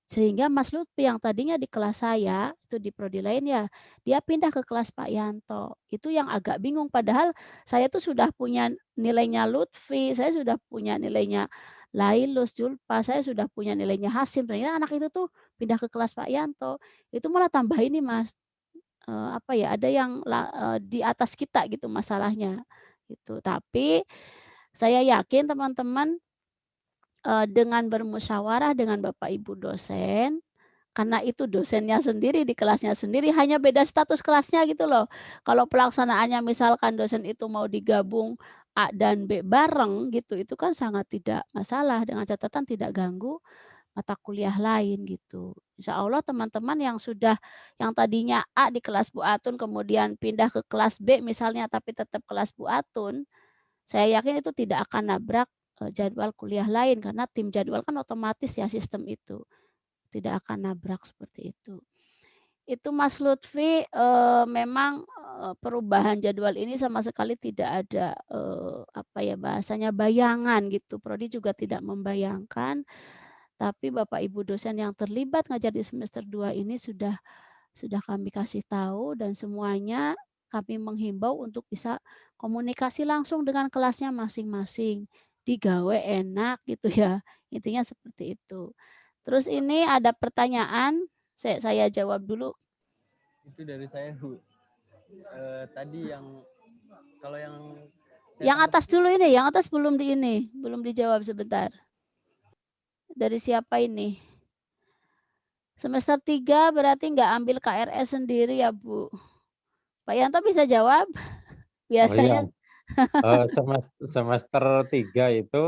Sehingga Mas Lutfi yang tadinya di kelas saya, itu di prodi lain ya, dia pindah ke kelas Pak Yanto. Itu yang agak bingung, padahal saya tuh sudah punya nilainya Lutfi, saya sudah punya nilainya Lailus, Julpa, saya sudah punya nilainya Hasim, ternyata anak itu tuh pindah ke kelas Pak Yanto. Itu malah tambah ini Mas, ada yang di atas kita gitu masalahnya, gitu. Tapi saya yakin teman-teman dengan bermusyawarah dengan Bapak Ibu dosen, karena itu dosennya sendiri di kelasnya sendiri, hanya beda status kelasnya gitu loh. Kalau pelaksanaannya misalkan dosen itu mau digabung A dan B bareng gitu, itu kan sangat tidak masalah dengan catatan tidak ganggu mata kuliah lain gitu. Insya Allah teman-teman yang tadinya A di kelas Bu Atun kemudian pindah ke kelas B misalnya tapi tetap kelas Bu Atun, saya yakin itu tidak akan nabrak jadwal kuliah lain karena tim jadwal kan otomatis ya sistem itu. Tidak akan nabrak seperti itu. Itu Mas Lutfi memang perubahan jadwal ini sama sekali tidak ada apa ya bahasanya bayangan gitu. Prodi juga tidak membayangkan. Tapi Bapak Ibu dosen yang terlibat ngajar di semester 2 ini sudah kami kasih tahu dan semuanya kami menghimbau untuk bisa komunikasi langsung dengan kelasnya masing-masing. Digawe enak gitu ya. Intinya seperti itu. Terus ini ada pertanyaan, saya jawab dulu. Itu dari saya, Bu. Tadi kalau yang Yang atas dulu ini, yang atas belum dijawab sebentar. Dari siapa ini? Semester 3 berarti nggak ambil KRS sendiri ya, Bu? Pak Yanto bisa jawab? Biasanya. Oh iya. Semester 3 itu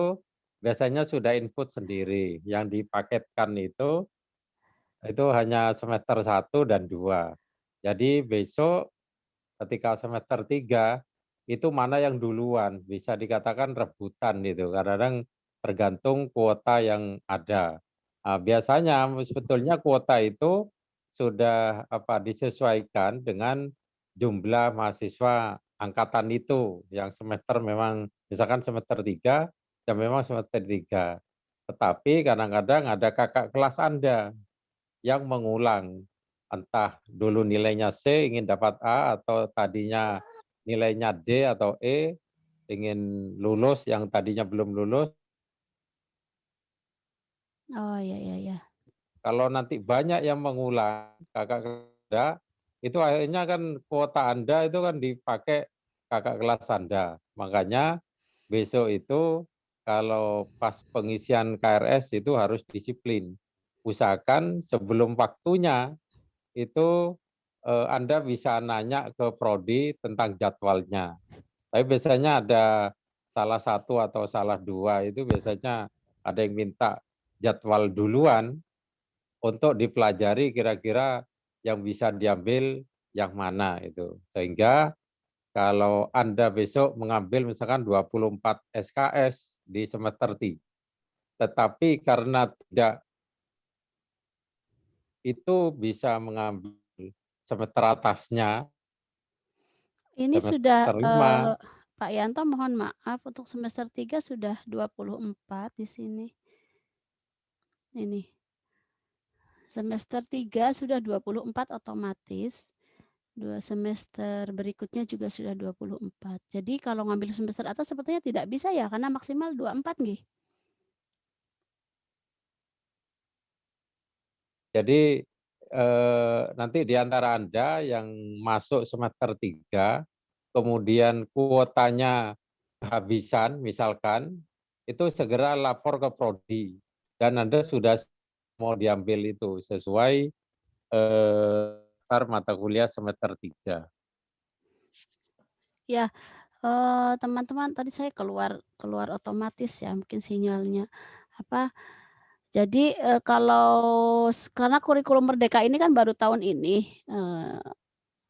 biasanya sudah input sendiri. Yang dipaketkan itu hanya semester 1 dan 2. Jadi besok ketika semester 3 itu mana yang duluan, bisa dikatakan rebutan gitu. Kadang-kadang tergantung kuota yang ada. Nah, biasanya sebetulnya kuota itu sudah disesuaikan dengan jumlah mahasiswa angkatan itu yang semester memang misalkan semester 3 ya memang semester 3. Tetapi kadang-kadang ada kakak kelas Anda yang mengulang. Entah dulu nilainya C ingin dapat A atau tadinya nilainya D atau E ingin lulus yang tadinya belum lulus. Oh ya. Kalau nanti banyak yang mengulang kakak kelas itu akhirnya kan kuota Anda itu kan dipakai kakak kelas Anda. Makanya besok itu kalau pas pengisian KRS itu harus disiplin. Usahakan sebelum waktunya itu Anda bisa nanya ke prodi tentang jadwalnya. Tapi biasanya ada salah satu atau salah dua itu biasanya ada yang minta jadwal duluan untuk dipelajari kira-kira yang bisa diambil yang mana itu. Sehingga kalau Anda besok mengambil misalkan 24 SKS di semester 3, tetapi karena tidak itu bisa mengambil semester atasnya. Ini Semester sudah 5. Pak Yanto mohon maaf untuk semester 3 sudah 24 di sini. Ini. Semester 3 sudah 24 otomatis. 2 semester berikutnya juga sudah 24. Jadi kalau ngambil semester atas sepertinya tidak bisa ya karena maksimal 24 nggih. Jadi nanti di antara Anda yang masuk semester 3, kemudian kuotanya kehabisan misalkan, itu segera lapor ke prodi dan Anda sudah mau diambil itu sesuai mata kuliah semester 3. Ya, teman-teman tadi saya keluar otomatis ya mungkin sinyalnya. Jadi karena kurikulum Merdeka ini kan baru tahun ini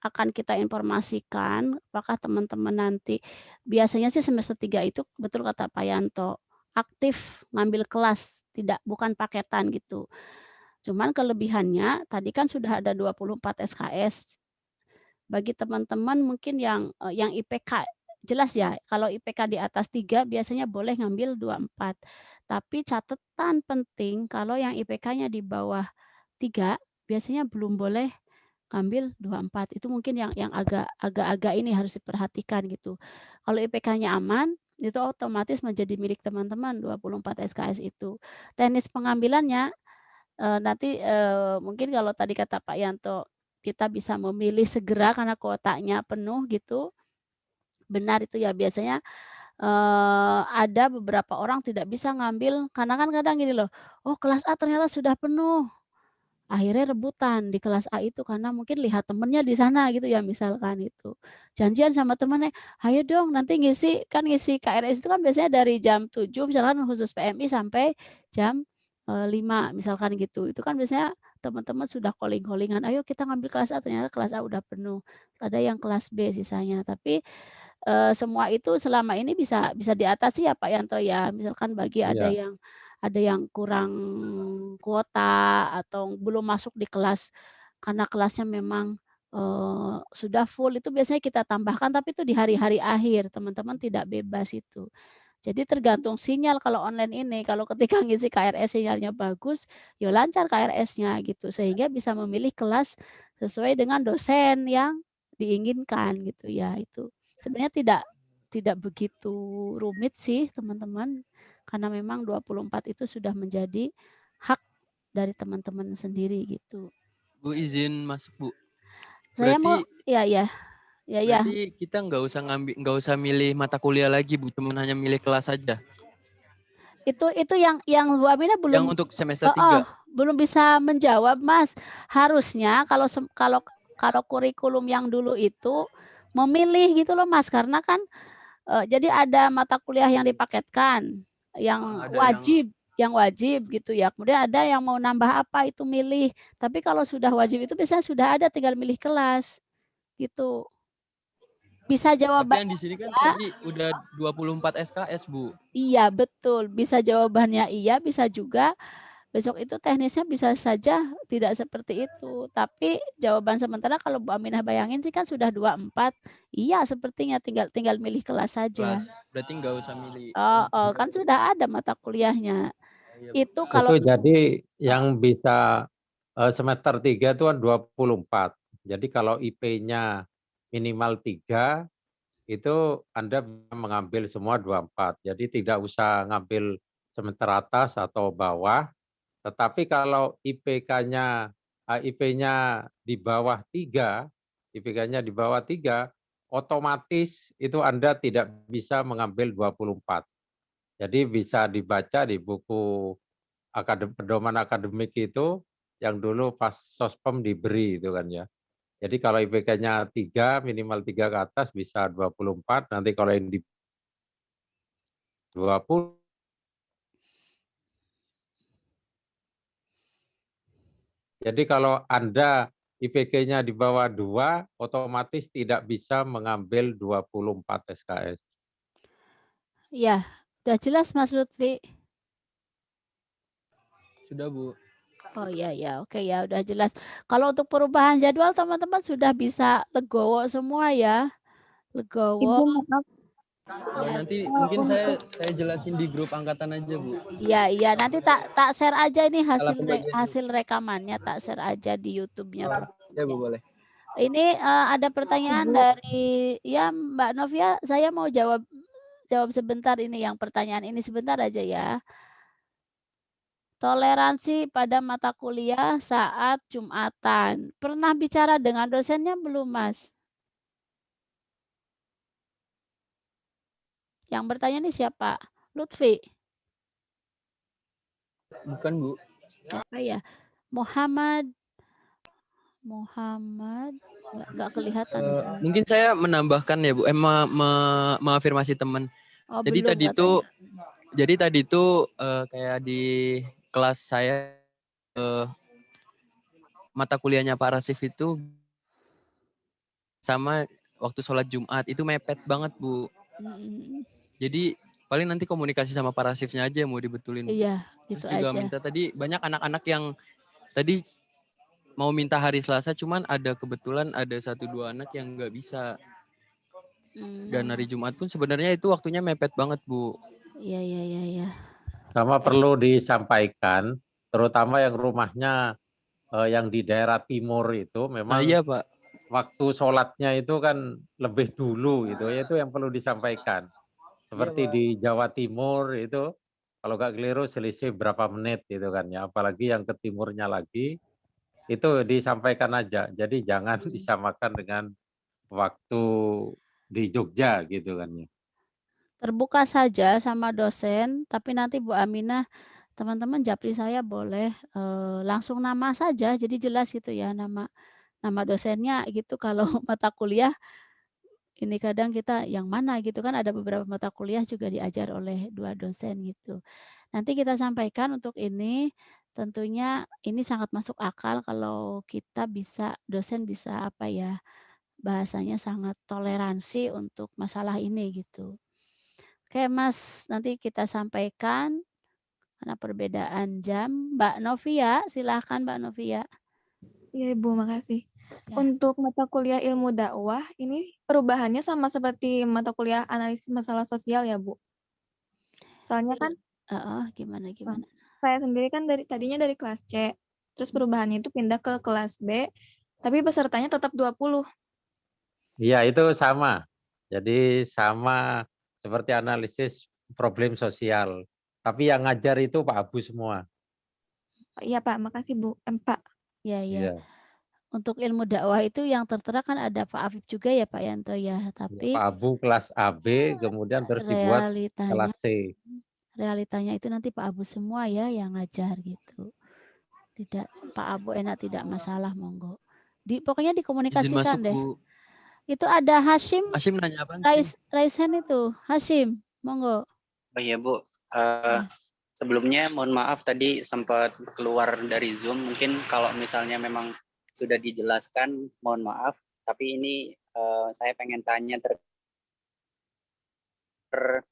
akan kita informasikan apakah teman-teman nanti biasanya sih semester 3 itu betul kata Pak Yanto aktif ngambil kelas bukan paketan gitu. Cuman kelebihannya tadi kan sudah ada 24 SKS. Bagi teman-teman mungkin yang IPK jelas ya, kalau IPK di atas 3 biasanya boleh ngambil 24. Tapi catatan penting kalau yang IPK-nya di bawah 3 biasanya belum boleh ngambil 24. Itu mungkin yang agak ini harus diperhatikan gitu. Kalau IPK-nya aman, itu otomatis menjadi milik teman-teman 24 SKS itu. Teknis pengambilannya nanti mungkin kalau tadi kata Pak Yanto kita bisa memilih segera karena kuotanya penuh gitu. Benar itu ya biasanya ada beberapa orang tidak bisa ngambil karena kan kadang gini loh, oh kelas A ternyata sudah penuh. Akhirnya rebutan di kelas A itu karena mungkin lihat temennya di sana gitu ya misalkan itu. Janjian sama temennya, "Ayo dong nanti ngisi KRS itu kan biasanya dari jam 7 misalkan khusus PMI sampai jam, 5 misalkan gitu. Itu kan biasanya teman-teman sudah calling-calling-an, "Ayo kita ngambil kelas A," ternyata kelas A udah penuh. Ada yang kelas B sisanya. Tapi, semua itu selama ini bisa bisa diatasi ya Pak Yanto ya. Misalkan bagi Iya. ada yang kurang kuota atau belum masuk di kelas karena kelasnya memang, sudah full itu biasanya kita tambahkan tapi itu di hari-hari akhir, teman-teman tidak bebas itu. Jadi tergantung sinyal kalau online ini, kalau ketika ngisi KRS sinyalnya bagus, ya lancar KRS-nya gitu, sehingga bisa memilih kelas sesuai dengan dosen yang diinginkan gitu ya itu. Sebenarnya tidak tidak begitu rumit sih teman-teman, karena memang 24 itu sudah menjadi hak dari teman-teman sendiri gitu. Bu izin masuk Bu. Saya mau Berarti ya ya, ya ya, berarti kita nggak usah milih mata kuliah lagi Bu, cuman hanya milih kelas saja. itu yang Bu Aminah Yang belum untuk semester 3. belum bisa menjawab Mas. Harusnya kalau kurikulum yang dulu itu memilih gitu loh Mas, karena kan, jadi ada mata kuliah yang dipaketkan, yang Ada wajib gitu ya, kemudian ada yang mau nambah apa itu milih. Tapi kalau sudah wajib itu biasanya sudah ada tinggal milih kelas, gitu. Bisa Tapi jawaban yang di sini kan tadi udah 24 SKS Bu. iya betul, bisa jawabannya iya, bisa juga besok itu teknisnya bisa saja tidak seperti itu. Tapi jawaban sementara kalau Bu Aminah bayangin sih kan sudah 24, iya sepertinya tinggal tinggal milih kelas saja. Kelas. Berarti nggak usah milih. Heeh, kan sudah ada mata kuliahnya. Iya, Bu. Itu kalau Itu jadi yang bisa semester 3 itu kan 24. Jadi kalau IP-nya minimal 3 itu Anda bisa mengambil semua 24. Jadi tidak usah ngambil semester atas atau bawah. Tetapi kalau IP-nya di bawah 3, IPK-nya di bawah 3, otomatis itu Anda tidak bisa mengambil 24. Jadi bisa dibaca di buku pedoman akademik itu yang dulu pas Sospem diberi itu kan ya. Jadi kalau IPK-nya 3, minimal 3 ke atas bisa 24, nanti kalau yang di 20. Jadi kalau Anda IPK-nya di bawah 2, otomatis tidak bisa mengambil 24 SKS. ya, udah jelas Mas Lutfi? Sudah Bu. Oh iya ya, oke ya udah jelas. Kalau untuk perubahan jadwal teman-teman sudah bisa legowo semua ya. Legowo. Ibu maaf, Ya. Nanti mungkin saya jelasin di grup angkatan aja Bu. Iya iya, nanti tak share aja ini Salah pembagian. hasil rekamannya, tak share aja di YouTube-nya. Ya Bu boleh. Ini, ada pertanyaan dari ya Mbak Novia, saya mau jawab sebentar ini yang pertanyaan ini sebentar aja ya. Toleransi pada mata kuliah saat Jumatan. Pernah bicara dengan dosennya belum, Mas? Yang bertanya ini siapa? Lutfi? Bukan Bu. Siapa ya? Muhammad nggak kelihatan di sini. Mungkin saya menambahkan ya Bu, mengafirmasi teman. Oh, Jadi belum tadi tuh kayak di kelas saya mata kuliahnya Pak Rasif itu sama waktu sholat Jumat itu mepet banget Bu. Jadi paling nanti komunikasi sama Pak Rasifnya aja mau dibetulin. Iya, Terus gitu juga aja. minta tadi banyak anak-anak yang tadi mau minta hari Selasa cuman ada kebetulan ada 1-2 anak yang nggak bisa. Dan hari Jumat pun sebenarnya itu waktunya mepet banget Bu. Iya. Sama perlu disampaikan, terutama yang rumahnya yang di daerah timur itu Nah memang iya Pak. waktu sholatnya itu kan lebih dulu gitu ya, itu yang perlu disampaikan. Seperti Iya, Pak. di Jawa Timur itu kalau nggak keliru selisih berapa menit gitu kan ya, apalagi yang ke timurnya lagi itu disampaikan aja. Jadi jangan disamakan dengan waktu di Jogja gitu kan ya. terbuka saja sama dosen, tapi nanti Bu Aminah, teman-teman japri saya boleh langsung nama saja, jadi jelas gitu ya nama dosennya gitu. Kalau mata kuliah ini kadang kita yang mana gitu kan, ada beberapa mata kuliah juga diajar oleh 2 dosen gitu. Nanti kita sampaikan untuk ini, tentunya ini sangat masuk akal kalau kita bisa dosen bisa apa ya, bahasanya sangat toleransi untuk masalah ini gitu. Oke Mas, nanti kita sampaikan karena perbedaan jam. Mbak Novia, silahkan Mbak Novia. Iya Ibu, makasih. Ya. Untuk mata kuliah ilmu dakwah, ini perubahannya sama seperti mata kuliah analisis masalah sosial ya Bu? Soalnya kan Gimana? saya sendiri kan tadinya dari kelas C, terus perubahannya itu pindah ke kelas B, tapi pesertanya tetap 20. Iya, itu sama. Jadi sama seperti analisis problem sosial. Tapi yang ngajar itu Pak Abu semua. Iya Pak, makasih Bu. Pak. Iya. Iya. Untuk ilmu dakwah itu yang tertera kan ada Pak Afif juga ya Pak Yanto ya, tapi Pak Abu kelas AB, kemudian terus dibuat kelas C. realitanya itu nanti Pak Abu semua ya yang ngajar gitu. Tidak, Pak Abu enak tidak masalah, monggo. Pokoknya Izin dikomunikasikan masuk, deh. Bu. Itu ada Hashim Hashim nanya apaan sih? raise hand itu. Hashim, monggo. Oh iya Bu, sebelumnya mohon maaf tadi sempat keluar dari Zoom. Mungkin kalau misalnya memang sudah dijelaskan, mohon maaf. Tapi ini saya pengen tanya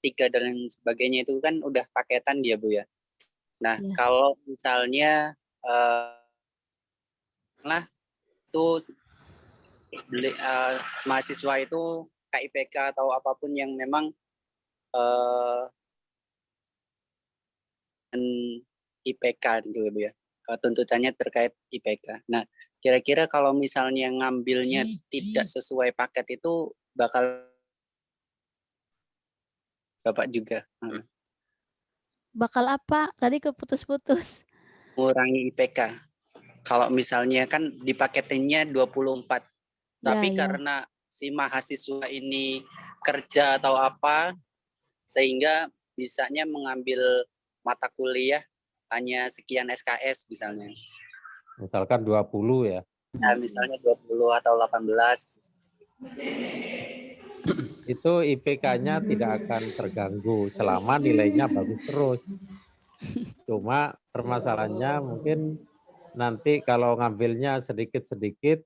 tiga dan sebagainya itu kan udah paketan dia Bu ya. Nah Ya. kalau misalnya itu mahasiswa itu KIPK atau apapun yang memang IPK gitu Bu ya, tuntutannya terkait IPK. Nah, kira-kira kalau misalnya ngambilnya tidak sesuai paket itu bakal Bapak juga Bakal apa? Tadi keputus-putus. mengurangi IPK. Kalau misalnya kan di paketinnya 24, tapi Ya. karena si mahasiswa ini kerja atau apa, sehingga bisanya mengambil mata kuliah hanya sekian SKS misalnya. Misalkan 20 ya. Nah, misalnya 20 atau 18. Itu IPK-nya tidak akan terganggu selama nilainya bagus terus. Cuma permasalahannya mungkin nanti kalau ngambilnya sedikit-sedikit,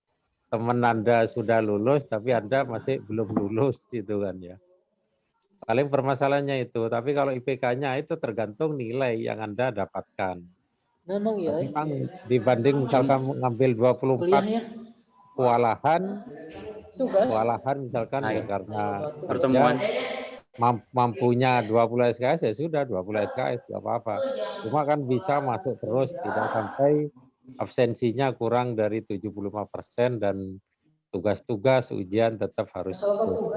teman Anda sudah lulus tapi Anda masih belum lulus gitu kan ya. Paling permasalahannya itu, tapi kalau IPK-nya itu tergantung nilai yang Anda dapatkan. Memang dibanding misalkan ngambil 24 kewalahan misalkan ya karena kerja mampunya 20 SKS ya sudah 20 SKS nggak apa-apa. Cuma kan bisa masuk terus, tidak sampai absensinya kurang dari 75% dan tugas-tugas ujian tetap harus ikut.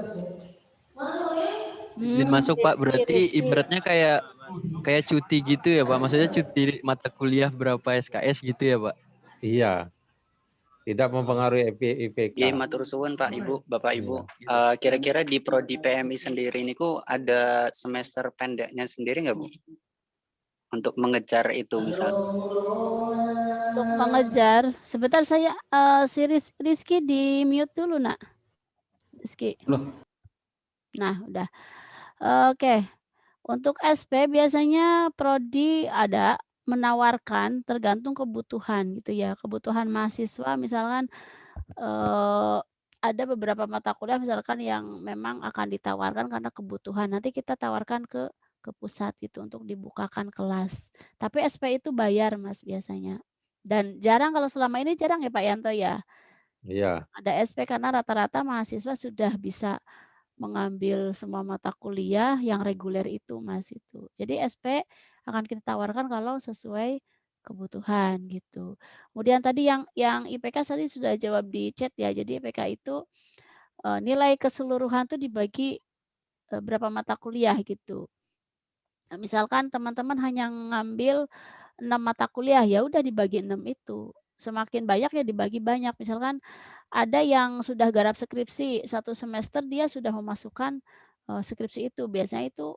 Izin masuk Pak, berarti ibaratnya kayak cuti gitu ya Pak? Maksudnya cuti mata kuliah berapa SKS gitu ya Pak? Iya. Tidak mempengaruhi IPK. Iya, matur suwun Pak Ibu, Bapak Ibu. Kira-kira di prodi PMI sendiri ini ada semester pendeknya sendiri nggak Bu? Untuk mengejar itu misalnya. Untuk mengejar, sebentar saya si Rizky di mute dulu nak. Rizky. Nah udah. Oke. Untuk SP biasanya prodi ada menawarkan tergantung kebutuhan gitu ya, kebutuhan mahasiswa misalkan ada beberapa mata kuliah misalkan yang memang akan ditawarkan karena kebutuhan, nanti kita tawarkan ke pusat itu untuk dibukakan kelas. Tapi SP itu bayar Mas biasanya. Dan jarang kalau selama ini jarang ya Pak Yanto ya. Iya. Ada SP karena rata-rata mahasiswa sudah bisa mengambil semua mata kuliah yang reguler itu Mas itu. Jadi SP akan kita tawarkan kalau sesuai kebutuhan gitu. Kemudian tadi yang IPK tadi sudah jawab di chat ya. Jadi IPK itu nilai keseluruhan tuh dibagi berapa mata kuliah gitu. Nah, misalkan teman-teman hanya ngambil 6 mata kuliah ya udah dibagi 6 itu. Semakin banyak ya dibagi banyak. Misalkan ada yang sudah garap skripsi 1 semester dia sudah memasukkan skripsi itu. Biasanya itu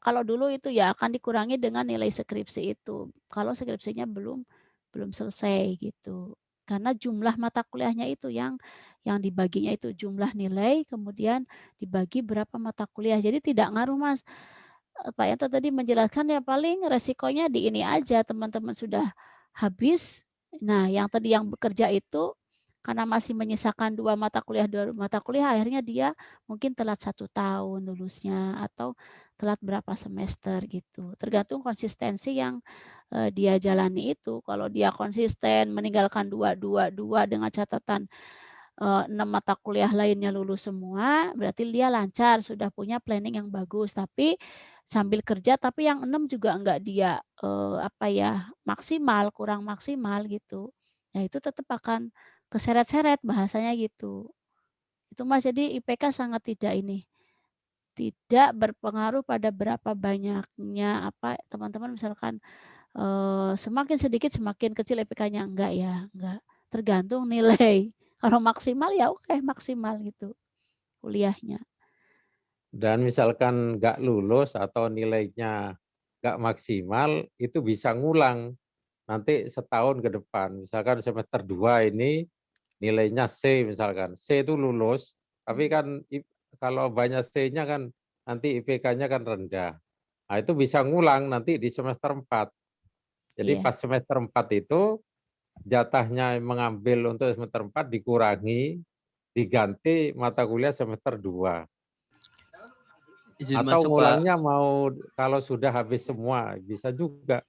kalau dulu itu ya akan dikurangi dengan nilai skripsi itu, kalau skripsinya belum selesai gitu. Karena jumlah mata kuliahnya itu yang dibaginya itu jumlah nilai, kemudian dibagi berapa mata kuliah. Jadi tidak ngaruh, Mas. Pak Yanto tadi menjelaskan ya paling resikonya di ini aja, teman-teman sudah habis. Nah, yang tadi yang bekerja itu karena masih menyisakan 2 mata kuliah, akhirnya dia mungkin telat 1 tahun lulusnya atau telat berapa semester gitu. Tergantung konsistensi yang dia jalani itu. Kalau dia konsisten meninggalkan 2 dengan catatan 6 mata kuliah lainnya lulus semua, berarti dia lancar, sudah punya planning yang bagus. Tapi sambil kerja, tapi yang 6 juga enggak dia maksimal, kurang maksimal gitu. Ya itu tetap akan keseret-seret bahasanya gitu. Itu Mas, jadi IPK sangat tidak berpengaruh pada berapa banyaknya teman-teman misalkan semakin sedikit semakin kecil IPK-nya, enggak ya, enggak. Tergantung nilai. Kalau maksimal ya oke maksimal gitu kuliahnya. Dan misalkan nggak lulus atau nilainya nggak maksimal, itu bisa ngulang nanti setahun ke depan. Misalkan semester 2 ini nilainya C misalkan. C itu lulus, tapi kan kalau banyak C-nya kan nanti IPK-nya kan rendah. Nah, itu bisa ngulang nanti di semester 4. Jadi Iya. pas semester 4 itu jatahnya mengambil untuk semester 4 dikurangi, diganti mata kuliah semester 2. Izin Atau masuk, Pak. ngulangnya mau kalau sudah habis semua, bisa juga.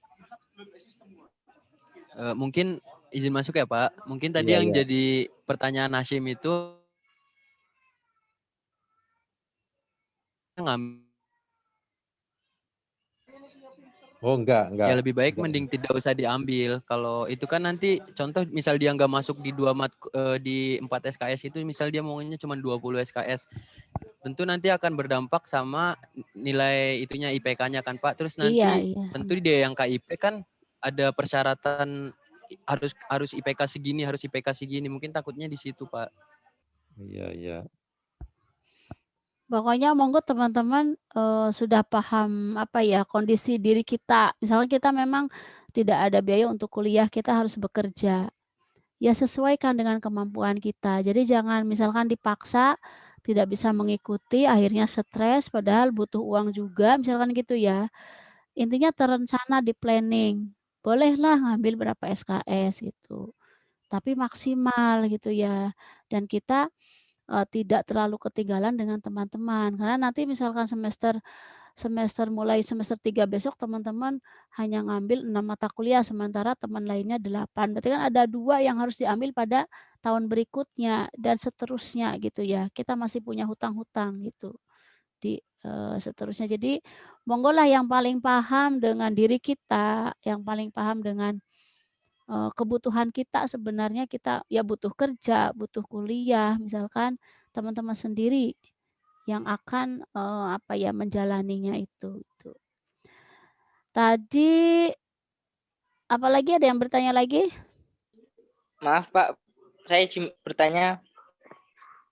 Mungkin izin masuk ya, Pak. Mungkin tadi Iya, yang iya. jadi pertanyaan Hashim itu Oh, enggak. ya lebih baik Enggak. mending tidak usah diambil. Kalau itu kan nanti contoh misal dia nggak masuk di 4 SKS itu, misal dia maunya cuma 20 SKS. Tentu nanti akan berdampak sama nilai itunya IPK-nya kan, Pak. Terus nanti Iya. tentu dia yang KIP kan ada persyaratan harus IPK segini, harus IPK segini. Mungkin takutnya di situ, Pak. Iya. Pokoknya monggo teman-teman sudah paham kondisi diri kita. Misalnya kita memang tidak ada biaya untuk kuliah, kita harus bekerja. Ya sesuaikan dengan kemampuan kita. Jadi jangan misalkan dipaksa tidak bisa mengikuti, akhirnya stres padahal butuh uang juga, misalkan gitu ya. Intinya terencana di planning. Bolehlah ngambil berapa SKS gitu. Tapi maksimal gitu ya. Dan kita tidak terlalu ketinggalan dengan teman-teman. Karena nanti misalkan mulai semester 3 besok teman-teman hanya ngambil 6 mata kuliah sementara teman lainnya 8. Berarti kan ada 2 yang harus diambil pada tahun berikutnya dan seterusnya gitu ya. Kita masih punya hutang-hutang gitu di seterusnya. Jadi monggolah yang paling paham dengan diri kita, yang paling paham dengan kebutuhan kita sebenarnya kita ya butuh kerja, butuh kuliah, misalkan teman-teman sendiri yang akan menjalaninya itu. Tadi apalagi ada yang bertanya lagi? Maaf Pak, saya izin bertanya.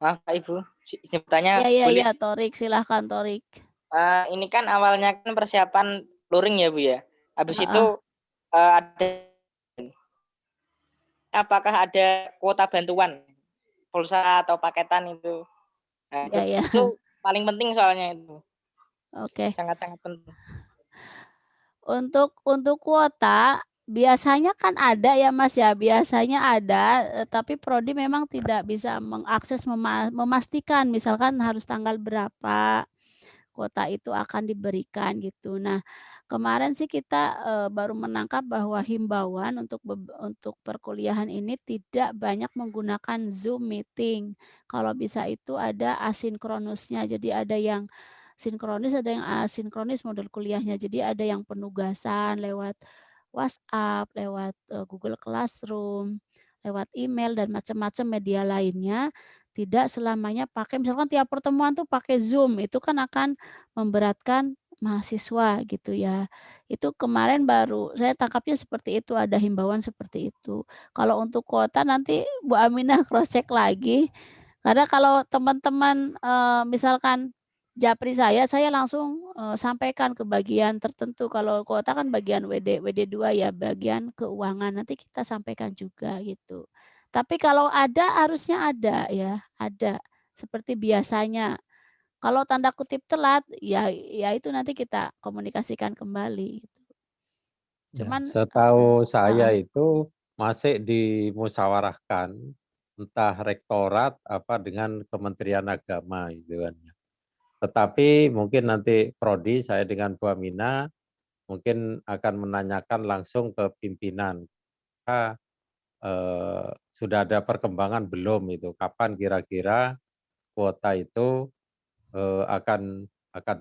Maaf Pak Ibu, izin bertanya. Iya, Torik, silahkan Torik. Ini kan awalnya kan persiapan luring ya Bu ya. Habis itu apakah ada kuota bantuan pulsa atau paketan itu? Nah, itu paling penting soalnya itu. Oke. Sangat-sangat penting. Untuk kuota biasanya kan ada ya Mas ya, biasanya ada, tapi prodi memang tidak bisa mengakses memastikan misalkan harus tanggal berapa kuota itu akan diberikan gitu. Nah, kemarin sih kita baru menangkap bahwa himbauan untuk perkuliahan ini tidak banyak menggunakan Zoom meeting. Kalau bisa itu ada asinkronusnya. Jadi ada yang sinkronis, ada yang asinkronis model kuliahnya. Jadi ada yang penugasan lewat WhatsApp, lewat Google Classroom, lewat email dan macam-macam media lainnya. Tidak selamanya pakai, misalkan tiap pertemuan tuh pakai Zoom, itu kan akan memberatkan mahasiswa gitu ya. Itu kemarin baru saya tangkapnya seperti itu, ada himbauan seperti itu. Kalau untuk kuota nanti Bu Aminah cross check lagi. Karena kalau teman-teman misalkan japri saya langsung sampaikan ke bagian tertentu. Kalau kuota kan bagian WD2 ya, bagian keuangan. Nanti kita sampaikan juga gitu. Tapi kalau ada harusnya ada ya, ada seperti biasanya. Kalau tanda kutip telat, ya itu nanti kita komunikasikan kembali. Gitu. Cuman setahu saya itu masih dimusyawarahkan entah rektorat apa dengan Kementerian Agama gitu kan. Tetapi mungkin nanti prodi saya dengan Bu Amina mungkin akan menanyakan langsung ke pimpinan. Sudah ada perkembangan belum itu? Kapan kira-kira kuota itu akan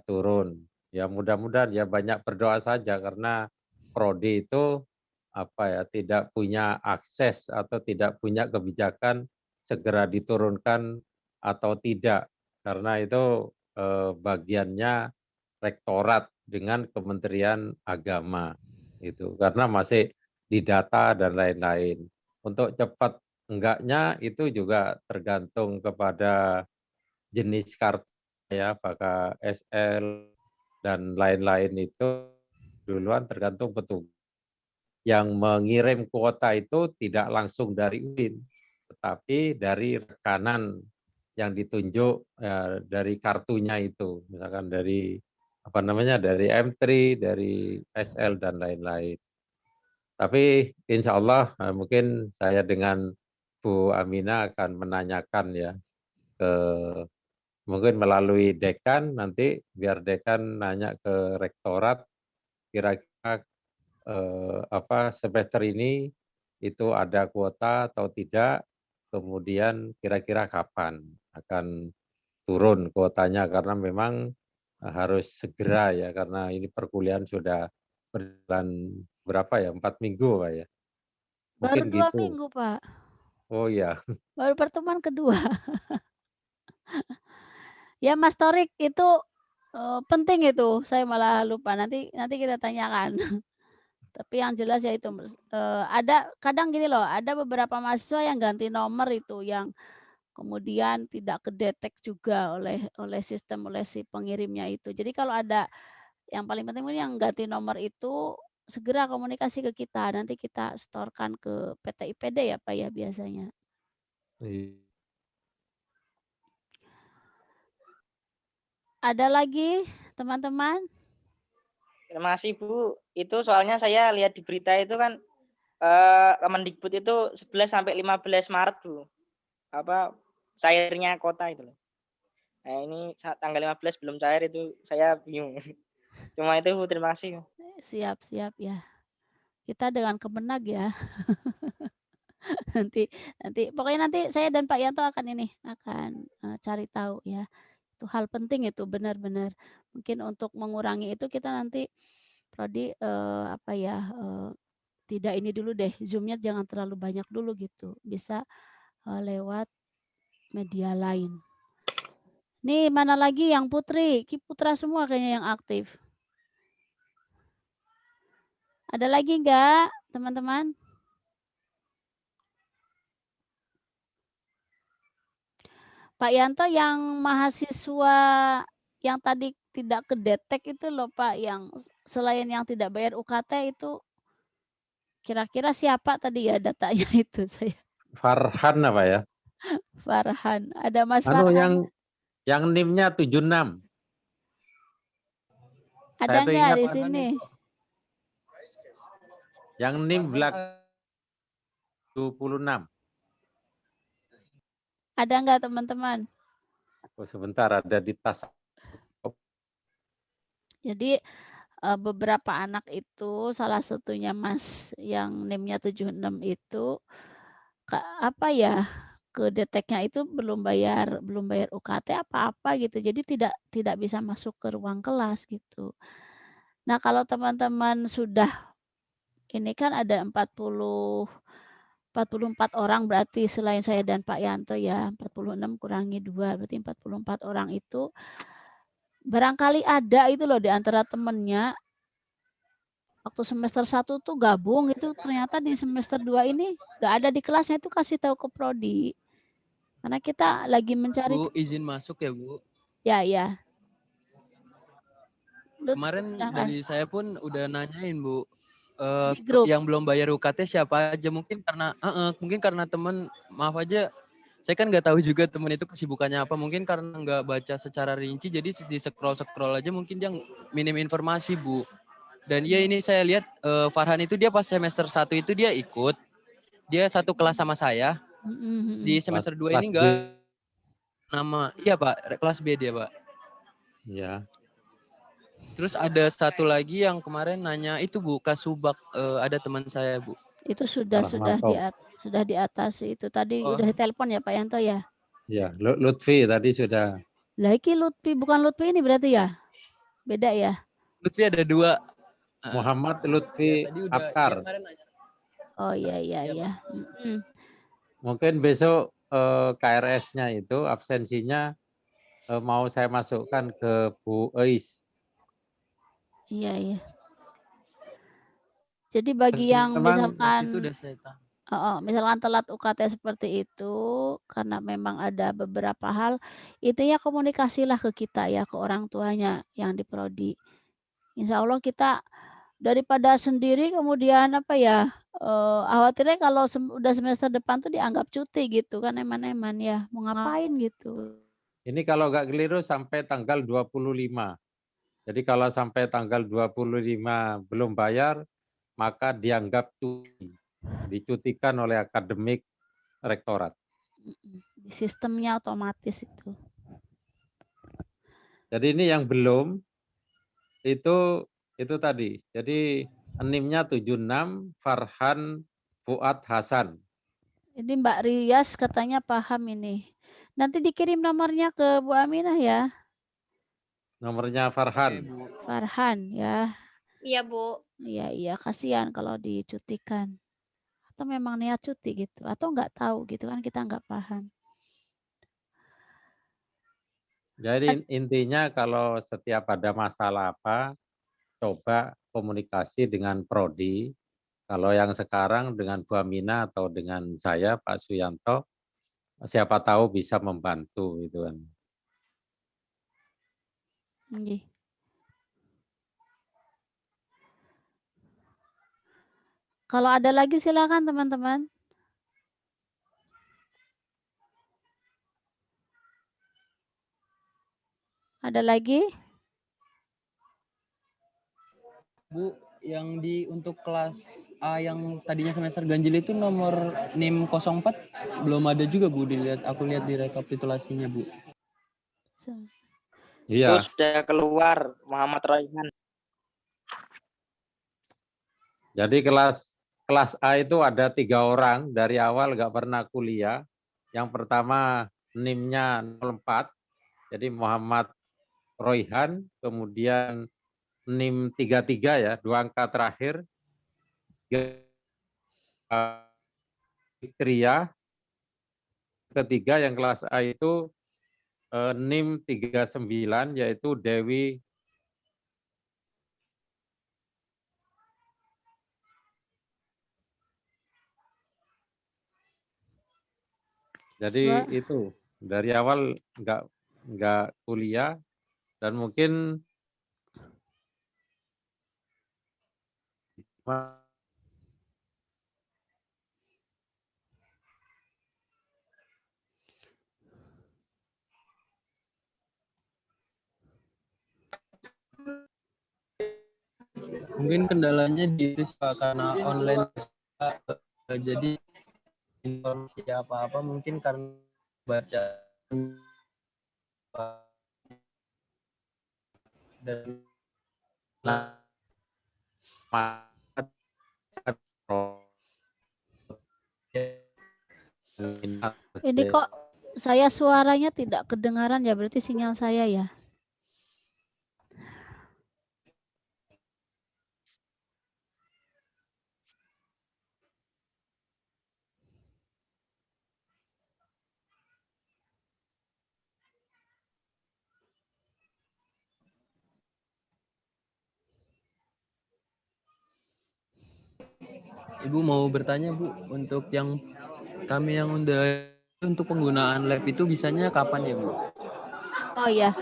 turun? Ya mudah-mudahan ya banyak berdoa saja karena prodi itu tidak punya akses atau tidak punya kebijakan segera diturunkan atau tidak karena itu bagiannya rektorat dengan Kementerian Agama itu karena masih didata dan lain-lain. Untuk cepat enggaknya itu juga tergantung kepada jenis kartu ya, apakah SL dan lain-lain itu duluan tergantung petugas. Yang mengirim kuota itu tidak langsung dari UIN, tetapi dari rekanan yang ditunjuk dari kartunya itu, misalkan dari dari M3, dari SL dan lain-lain. Tapi insya Allah mungkin saya dengan Bu Amina akan menanyakan ya ke mungkin melalui dekan nanti biar dekan nanya ke rektorat kira-kira semester ini itu ada kuota atau tidak, kemudian kira-kira kapan akan turun kuotanya karena memang harus segera ya karena ini perkuliahan sudah berjalan berapa ya 4 minggu Pak ya. Baru Mungkin 2 gitu. minggu Pak. Oh ya. Baru pertemuan kedua. Ya Mas Torik itu penting itu, saya malah lupa nanti kita tanyakan. Tapi yang jelas ya itu ada kadang gini loh, ada beberapa mahasiswa yang ganti nomor itu yang kemudian tidak kedetek juga oleh sistem oleh si pengirimnya itu. Jadi kalau ada yang paling penting yang ganti nomor itu segera komunikasi ke kita, nanti kita setorkan ke PT IPD ya Pak ya biasanya. Ada lagi teman-teman? Terima kasih Bu. Itu soalnya saya lihat di berita itu kan Kemendikbud itu 11 sampai 15 Maret Bu. Cairnya kota itu loh. Nah, ini tanggal 15 belum cair itu saya bingung. Cuma itu Bu, terima kasih. Siap ya. Kita dengan Kemenag ya. nanti pokoknya nanti saya dan Pak Yanto akan cari tahu ya. Itu hal penting itu benar-benar. Mungkin untuk mengurangi itu kita nanti prodi tidak ini dulu deh, Zoom-nya jangan terlalu banyak dulu gitu. Bisa lewat media lain. Nih mana lagi yang Putri? Ki Putra semua kayaknya yang aktif. Ada lagi enggak teman-teman? Pak Yanto yang mahasiswa yang tadi tidak kedetek itu loh Pak, yang selain yang tidak bayar UKT itu kira-kira siapa tadi ya datanya itu saya? Farhan apa ya? Farhan. Ada Mas Farhan. Yang NIM-nya 76. Ada nggak di sini? Yang NIM belakang 26. Ada nggak teman-teman? Oh, sebentar ada di tas. Jadi beberapa anak itu salah satunya Mas yang NIM-nya 76 itu kedeteknya itu belum bayar UKT apa-apa gitu. Jadi tidak bisa masuk ke ruang kelas gitu. Nah, kalau teman-teman sudah ini kan ada 44 orang berarti selain saya dan Pak Yanto ya, 46 kurangi 2 berarti 44 orang itu barangkali ada itu loh di antara temennya waktu semester 1 tuh gabung itu ternyata di semester 2 ini nggak ada di kelasnya itu kasih tahu ke prodi. Karena kita lagi mencari Bu, izin masuk ya Bu. Ya. Kemarin silahkan. dari saya pun udah nanyain Bu, Di grup. yang belum bayar UKT siapa aja, mungkin karena temen, maaf aja, saya kan nggak tahu juga temen itu kesibukannya apa, mungkin karena nggak baca secara rinci, jadi di scroll aja mungkin dia minim informasi Bu. Dan iya ini saya lihat Farhan itu dia pas semester 1 itu dia ikut, dia satu kelas sama saya. Di semester 2 ini enggak nama, iya Pak, kelas B dia Pak. Ya. Terus ada satu lagi yang kemarin nanya itu Bu, Kasubag, ada teman saya Bu. Itu sudah diatasi itu tadi udah ditelepon ya Pak Yanto ya? Ya, Lutfi tadi sudah. Lagi Lutfi, bukan Lutfi ini berarti ya? Beda ya? Lutfi ada 2. Muhammad Lutfi Abkar. Oh iya. Mungkin besok KRS-nya itu absensinya mau saya masukkan ke Bu Eis. Iya. Jadi bagi yang misalkan misalkan telat UKT seperti itu karena memang ada beberapa hal, intinya komunikasilah ke kita ya, ke orang tuanya yang di prodi. Insya Allah kita daripada sendiri kemudian khawatirnya kalau udah semester depan tuh dianggap cuti gitu kan, eman-eman ya, mau ngapain gitu. Ini kalau nggak keliru sampai tanggal 25. Jadi kalau sampai tanggal 25 belum bayar, maka dianggap cuti, dicutikan oleh akademik rektorat. Sistemnya otomatis itu. Jadi ini yang belum itu tadi. Jadi NIM-nya 76 Farhan Fuad Hasan. Ini Mbak Rias katanya paham ini. Nanti dikirim nomornya ke Bu Aminah ya. Nomornya Farhan. Farhan ya. Iya Bu. Iya, kasihan kalau dicutikan. Atau memang niat cuti gitu. Atau nggak tahu gitu kan, kita nggak paham. Jadi intinya kalau setiap ada masalah apa, coba komunikasi dengan prodi. Kalau yang sekarang dengan Bu Aminah atau dengan saya Pak Suyanto, siapa tahu bisa membantu gitu kan. Kalau ada lagi silakan teman-teman. Ada lagi? Bu, yang untuk kelas A yang tadinya semester ganjil itu nomor NIM 04 belum ada juga Bu, aku lihat di rekapitulasinya Bu. Iya. Itu sudah keluar Muhammad Royhan. Jadi kelas A itu ada 3 orang dari awal nggak pernah kuliah. Yang pertama NIM-nya 04, jadi Muhammad Royhan, kemudian NIM 33 ya, 2 angka terakhir. Fikria. Ketiga yang kelas A itu NIM 39 yaitu Dewi Jadi itu dari awal nggak kuliah dan mungkin mungkin kendalanya di itu karena online, jadi informasi apa-apa mungkin karena baca dan ini kok saya suaranya tidak kedengaran ya, berarti sinyal saya ya. Ibu mau bertanya Bu, untuk yang kami yang untuk penggunaan lab itu bisanya kapan ya Bu? Oh ya,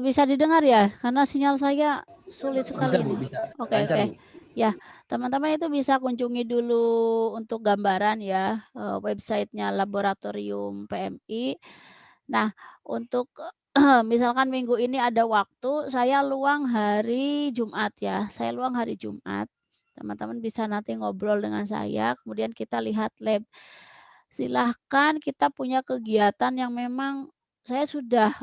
Bisa didengar ya? Karena sinyal saya sulit sekali Bisa Bu, ini. bisa. Oke, Lancar oke. Bu. Ya, teman-teman itu bisa kunjungi dulu untuk gambaran ya, websitenya Laboratorium PMI. Nah, untuk misalkan minggu ini ada waktu, saya luang hari Jumat ya. Saya luang hari Jumat. Teman-teman bisa nanti ngobrol dengan saya, kemudian kita lihat lab. Silahkan kita punya kegiatan yang memang saya sudah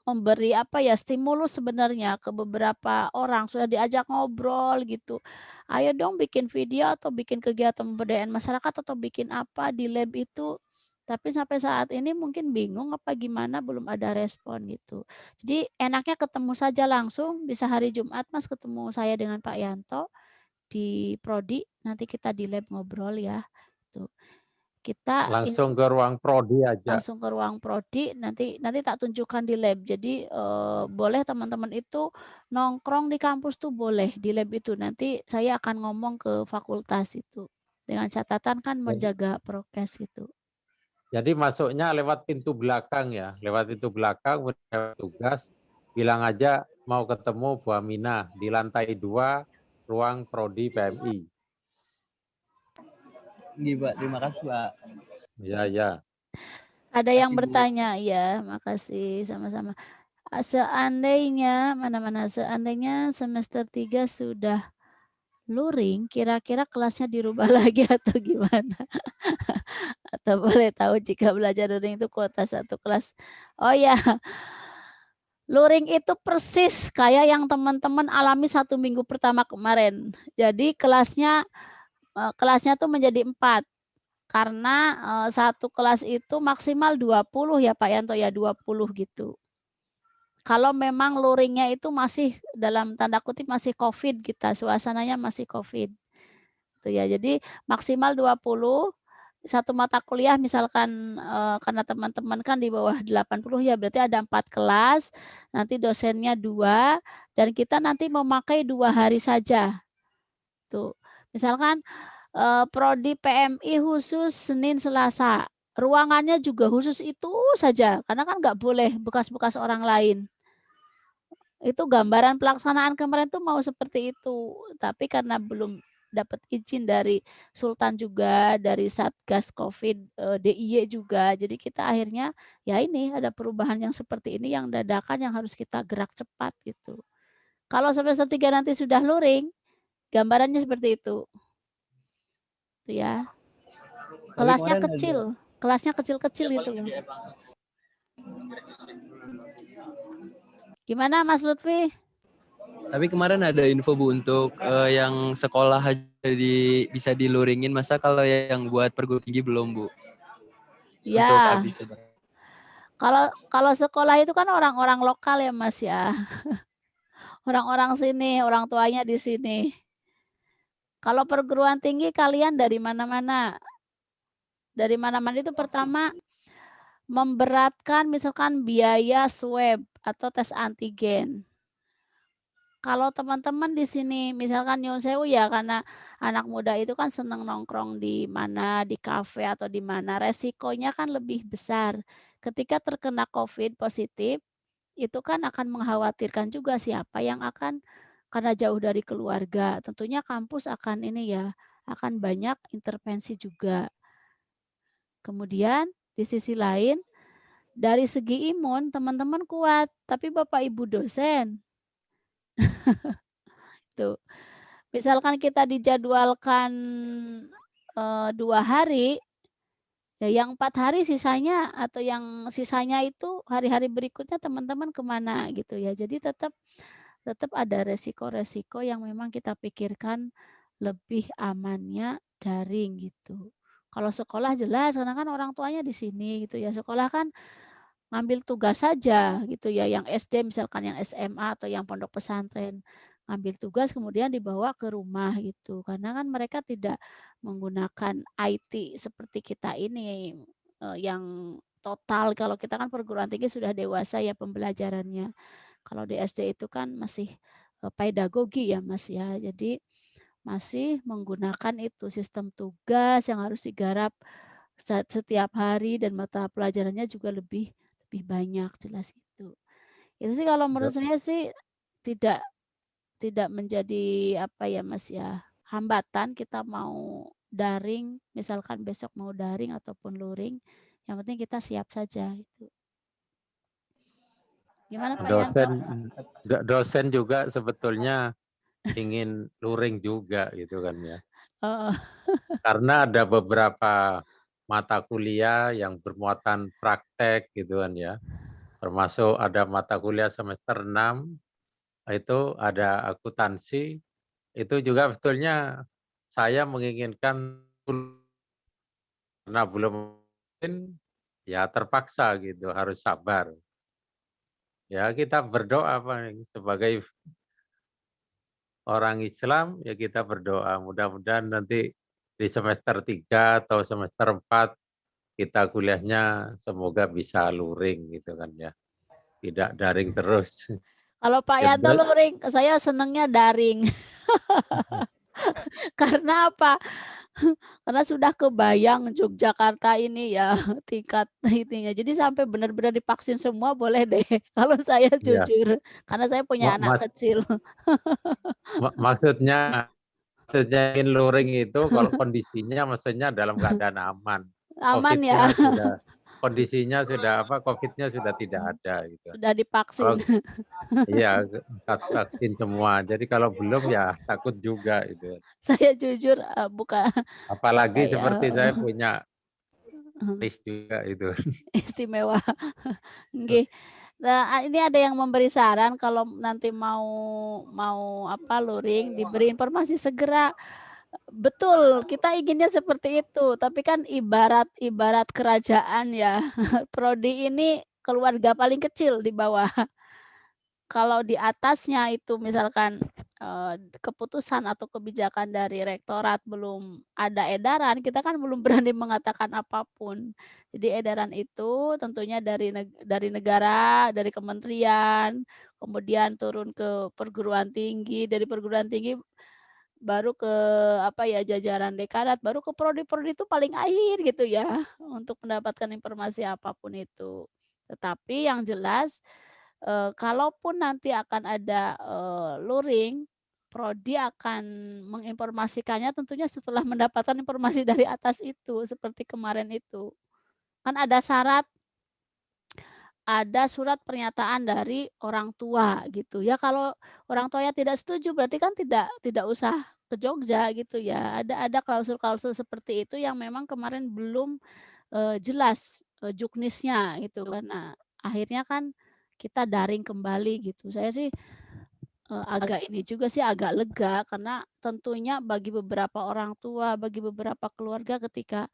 memberi apa ya, stimulus sebenarnya ke beberapa orang, sudah diajak ngobrol gitu. Ayo dong bikin video atau bikin kegiatan pemberdayaan masyarakat atau bikin apa di lab itu. Tapi sampai saat ini mungkin bingung apa gimana, belum ada respon gitu. Jadi enaknya ketemu saja langsung, bisa hari Jumat Mas ketemu saya dengan Pak Yanto di prodi, nanti kita di lab ngobrol ya. Tuh. Kita Langsung ini ke ruang prodi aja. langsung ke ruang prodi, nanti tak tunjukkan di lab. Jadi boleh teman-teman itu nongkrong di kampus tuh boleh, di lab itu. Nanti saya akan ngomong ke fakultas itu. Dengan catatan kan menjaga prokes gitu. Jadi masuknya lewat pintu belakang ya, lewat pintu belakang, lewat tugas, bilang aja mau ketemu Bu Aminah di lantai 2 ruang prodi PMI. Iya Pak, terima kasih Pak. Ya, ya. Ada yang Makasih, Bu. bertanya, ya, makasih sama-sama. Seandainya seandainya semester 3 sudah luring, kira-kira kelasnya dirubah lagi atau gimana? Atau boleh tahu jika belajar luring itu kuota 1 kelas? Oh ya, luring itu persis kayak yang teman-teman alami 1 minggu pertama kemarin. Jadi kelasnya tuh menjadi 4. Karena 1 kelas itu maksimal 20 ya Pak Yanto ya, 20 gitu. Kalau memang luringnya itu masih dalam tanda kutip masih COVID kita, suasananya masih COVID. Tuh ya, jadi maksimal 20, 1 mata kuliah misalkan karena teman-teman kan di bawah 80 ya, berarti ada 4 kelas, nanti dosennya 2, dan kita nanti memakai 2 hari saja. Tuh, misalkan prodi PMI khusus Senin Selasa, ruangannya juga khusus itu saja, karena kan nggak boleh bekas-bekas orang lain. Itu gambaran pelaksanaan kemarin tuh mau seperti itu, tapi karena belum dapat izin dari Sultan juga, dari Satgas Covid DIY juga, jadi kita akhirnya ya ini ada perubahan yang seperti ini yang dadakan yang harus kita gerak cepat gitu. Kalau semester 3 nanti sudah luring, gambarannya seperti itu. Tuh ya. Kelasnya kecil, kelasnya kecil-kecil gitu loh. Gimana Mas Lutfi? Tapi kemarin ada info Bu untuk yang sekolah aja bisa diluringin, masa kalau yang buat perguruan tinggi belum Bu? Ya. Untuk habis kalau sekolah itu kan orang-orang lokal ya Mas ya. Orang-orang sini, orang tuanya di sini. Kalau perguruan tinggi kalian dari mana-mana. Dari mana-mana itu pertama memberatkan misalkan biaya swab atau tes antigen. Kalau teman-teman di sini misalkan nyuwun sewu ya, karena anak muda itu kan senang nongkrong di mana, di kafe atau di mana, resikonya kan lebih besar. Ketika terkena COVID positif, itu kan akan mengkhawatirkan juga siapa yang akan, karena jauh dari keluarga, tentunya kampus akan ini ya, akan banyak intervensi juga. Kemudian di sisi lain, dari segi imun teman-teman kuat, tapi Bapak Ibu dosen tuh, misalkan kita dijadwalkan 2 hari, ya yang 4 hari sisanya atau yang sisanya itu hari-hari berikutnya teman-teman kemana gitu ya. Jadi tetap ada resiko-resiko yang memang kita pikirkan lebih amannya daring gitu. Kalau sekolah jelas karena kan orang tuanya di sini gitu ya. Sekolah kan ngambil tugas saja gitu ya, yang SD misalkan, yang SMA atau yang pondok pesantren. Ngambil tugas kemudian dibawa ke rumah gitu. Karena kan mereka tidak menggunakan IT seperti kita ini yang total. Kalau kita kan perguruan tinggi sudah dewasa ya pembelajarannya. Kalau di SD itu kan masih pedagogi ya Mas ya. Jadi masih menggunakan itu sistem tugas yang harus digarap setiap hari dan mata pelajarannya juga lebih banyak, jelas itu. Itu sih kalau menurut Do saya sih tidak tidak menjadi apa ya, Mas, ya, hambatan kita mau daring, misalkan besok mau daring ataupun luring, yang penting kita siap saja itu. Gimana Pak Yanto? dosen juga sebetulnya ingin luring juga gitu kan ya. Heeh. Karena ada beberapa mata kuliah yang bermuatan praktek gitu kan ya. Termasuk ada mata kuliah semester 6, itu ada akuntansi, itu juga sebetulnya saya menginginkan karena belum mungkin, ya terpaksa gitu, harus sabar. Ya kita berdoa Pak, sebagai orang Islam ya kita berdoa mudah-mudahan nanti di semester 3 atau semester 4 kita kuliahnya semoga bisa luring gitu kan ya. Tidak daring terus. Kalau Pak Ya, Yanto luring, saya senengnya daring. Karena apa? Karena sudah kebayang Yogyakarta ini ya tingkat ininya. Jadi sampai benar-benar divaksin semua boleh deh kalau saya Iya. jujur. Karena saya punya anak kecil. Maksudnya ingin luring itu kalau kondisinya maksudnya dalam keadaan aman. Aman ya. Kondisinya sudah apa, COVID-nya sudah tidak ada gitu. Sudah divaksin. Iya, vaksin semua. Jadi kalau belum ya takut juga itu. Saya jujur bukan. Apalagi seperti saya punya list juga itu. Istimewa. Nggih. Nah, ini ada yang memberi saran kalau nanti mau apa luring diberi informasi segera. Betul, kita inginnya seperti itu, tapi kan ibarat kerajaan ya. Prodi ini keluarga paling kecil di bawah. Kalau di atasnya itu misalkan keputusan atau kebijakan dari rektorat belum ada edaran, kita kan belum berani mengatakan apapun. Jadi edaran itu tentunya dari negara, dari kementerian, kemudian turun ke perguruan tinggi, dari perguruan tinggi baru ke apa ya, jajaran dekanat, baru ke prodi-prodi itu paling akhir gitu ya, untuk mendapatkan informasi apapun itu. Tetapi yang jelas kalaupun nanti akan ada luring, prodi akan menginformasikannya tentunya setelah mendapatkan informasi dari atas itu, seperti kemarin itu. Kan ada surat pernyataan dari orang tua gitu ya. Kalau orang tuanya tidak setuju berarti kan tidak usah ke Jogja gitu ya. Ada klausul-klausul seperti itu yang memang kemarin belum jelas juknisnya gitu kan. Nah, akhirnya kan kita daring kembali gitu. Saya sih agak ini juga sih, agak lega karena tentunya bagi beberapa orang tua, bagi beberapa keluarga ketika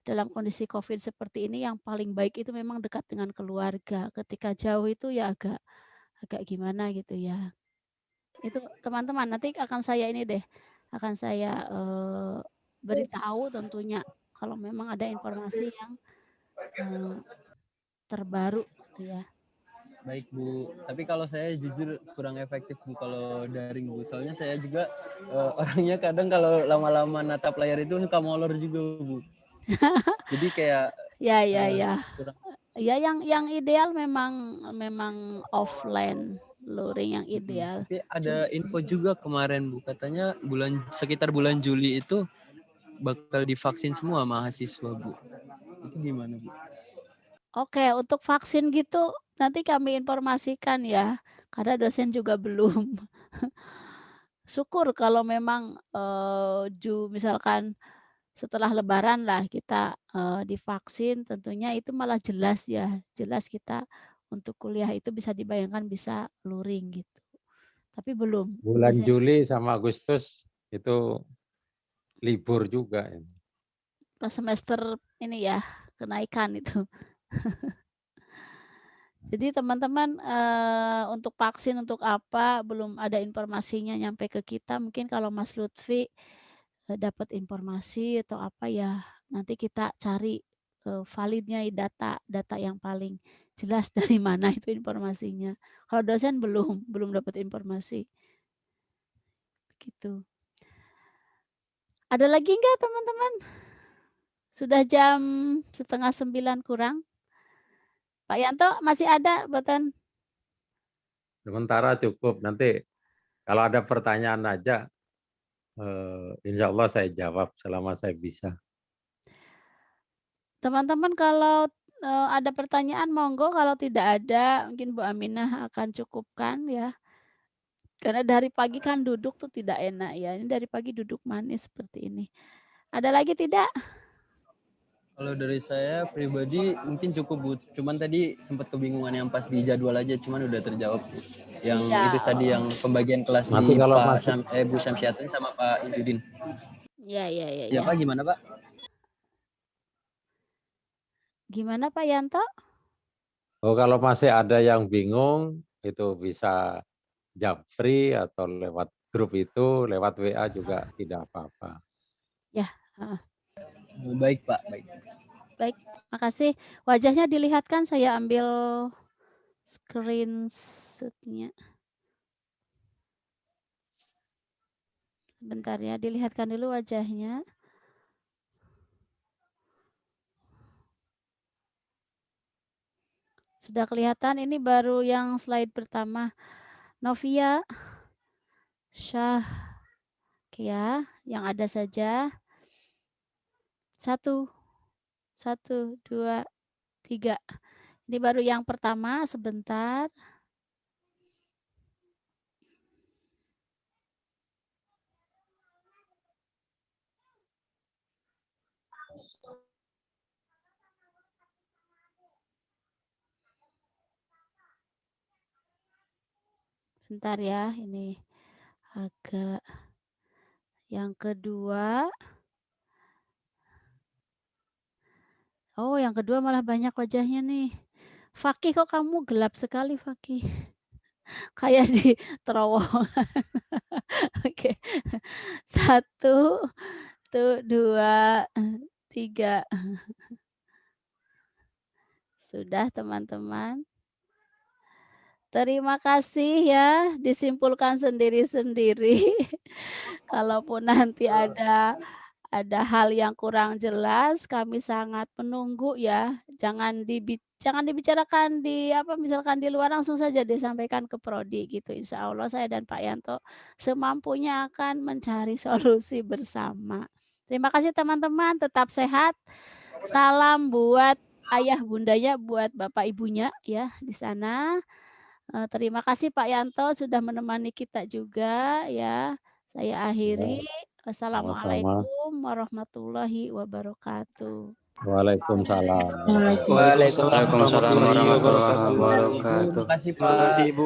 dalam kondisi COVID seperti ini yang paling baik itu memang dekat dengan keluarga. Ketika jauh itu ya agak gimana gitu ya. Itu teman-teman nanti akan saya ini deh, akan saya beritahu tentunya kalau memang ada informasi yang terbaru gitu ya. Baik Bu, tapi kalau saya jujur kurang efektif Bu kalau daring Bu. Soalnya saya juga orangnya kadang kalau lama-lama natap layar itu suka molor juga Bu. Jadi kayak ya. kurang. Ya yang ideal memang offline luring yang ideal. Tapi ada info juga kemarin Bu, katanya sekitar bulan Juli itu bakal divaksin semua mahasiswa Bu. Itu gimana Bu? Oke, untuk vaksin gitu nanti kami informasikan ya, karena dosen juga belum. Syukur kalau memang misalkan setelah lebaran lah kita divaksin, tentunya itu malah jelas ya, jelas kita untuk kuliah itu bisa dibayangkan bisa luring gitu. Tapi belum. Bulan Juli sama Agustus itu libur juga. Pas semester ini ya, kenaikan itu. Jadi teman-teman untuk vaksin untuk apa belum ada informasinya nyampe ke kita. Mungkin kalau Mas Lutfi dapat informasi atau apa ya nanti kita cari validnya data yang paling jelas dari mana itu informasinya. Kalau dosen belum dapat informasi. Gitu. Ada lagi nggak teman-teman? Sudah jam 8:30 kurang. Pak Yanto masih ada buatan? Sementara cukup. Nanti kalau ada pertanyaan aja, insya Allah saya jawab selama saya bisa. Teman-teman kalau ada pertanyaan monggo, kalau tidak ada mungkin Bu Aminah akan cukupkan ya. Karena dari pagi kan duduk tuh tidak enak ya. Ini dari pagi duduk manis seperti ini. Ada lagi tidak? Kalau dari saya pribadi mungkin cukup Bu. Cuman tadi sempat kebingungan yang pas di jadwal aja, cuman udah terjawab. Yang Iya. itu tadi yang pembagian kelas Nanti di kalau Bu Syamsiatun sama Pak Izudin. Iya. Ya Pak, gimana Pak? Gimana Pak Yanto? Oh, kalau masih ada yang bingung, itu bisa japri atau lewat grup itu, lewat WA juga tidak apa-apa. Ya. Baik Pak, baik. Baik, makasih. Wajahnya dilihatkan, saya ambil screenshot-nya. Bentar ya, dilihatkan dulu wajahnya. Sudah kelihatan, ini baru yang slide pertama. Novia, Syah, ya, yang ada saja. 1, 2, 3. Ini baru yang pertama, sebentar. Bentar ya, ini agak yang kedua. Oh, yang kedua malah banyak wajahnya nih. Fakih, kok kamu gelap sekali, Fakih? Kayak di terowongan. Oke. 1, 2, 3. Sudah, teman-teman. Terima kasih ya, disimpulkan sendiri-sendiri. Kalaupun nanti ada hal yang kurang jelas, kami sangat menunggu ya. Jangan dibicarakan misalkan di luar, langsung saja disampaikan ke prodi gitu. Insya Allah saya dan Pak Yanto semampunya akan mencari solusi bersama. Terima kasih teman-teman, tetap sehat. Salam buat ayah bundanya, buat bapak ibunya ya di sana. Terima kasih Pak Yanto sudah menemani kita juga ya. Saya akhiri. Wassalamualaikum warahmatullahi wabarakatuh. Waalaikumsalam. Waalaikumsalam warahmatullahi wabarakatuh. Terima kasih Terima Pak. kasih Ibu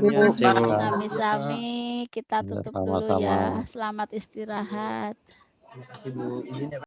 penjelasannya. Sami-sami kita tutup dulu ya. Sama-sama. Selamat istirahat. Terima kasih Bu. Izin ya Pak.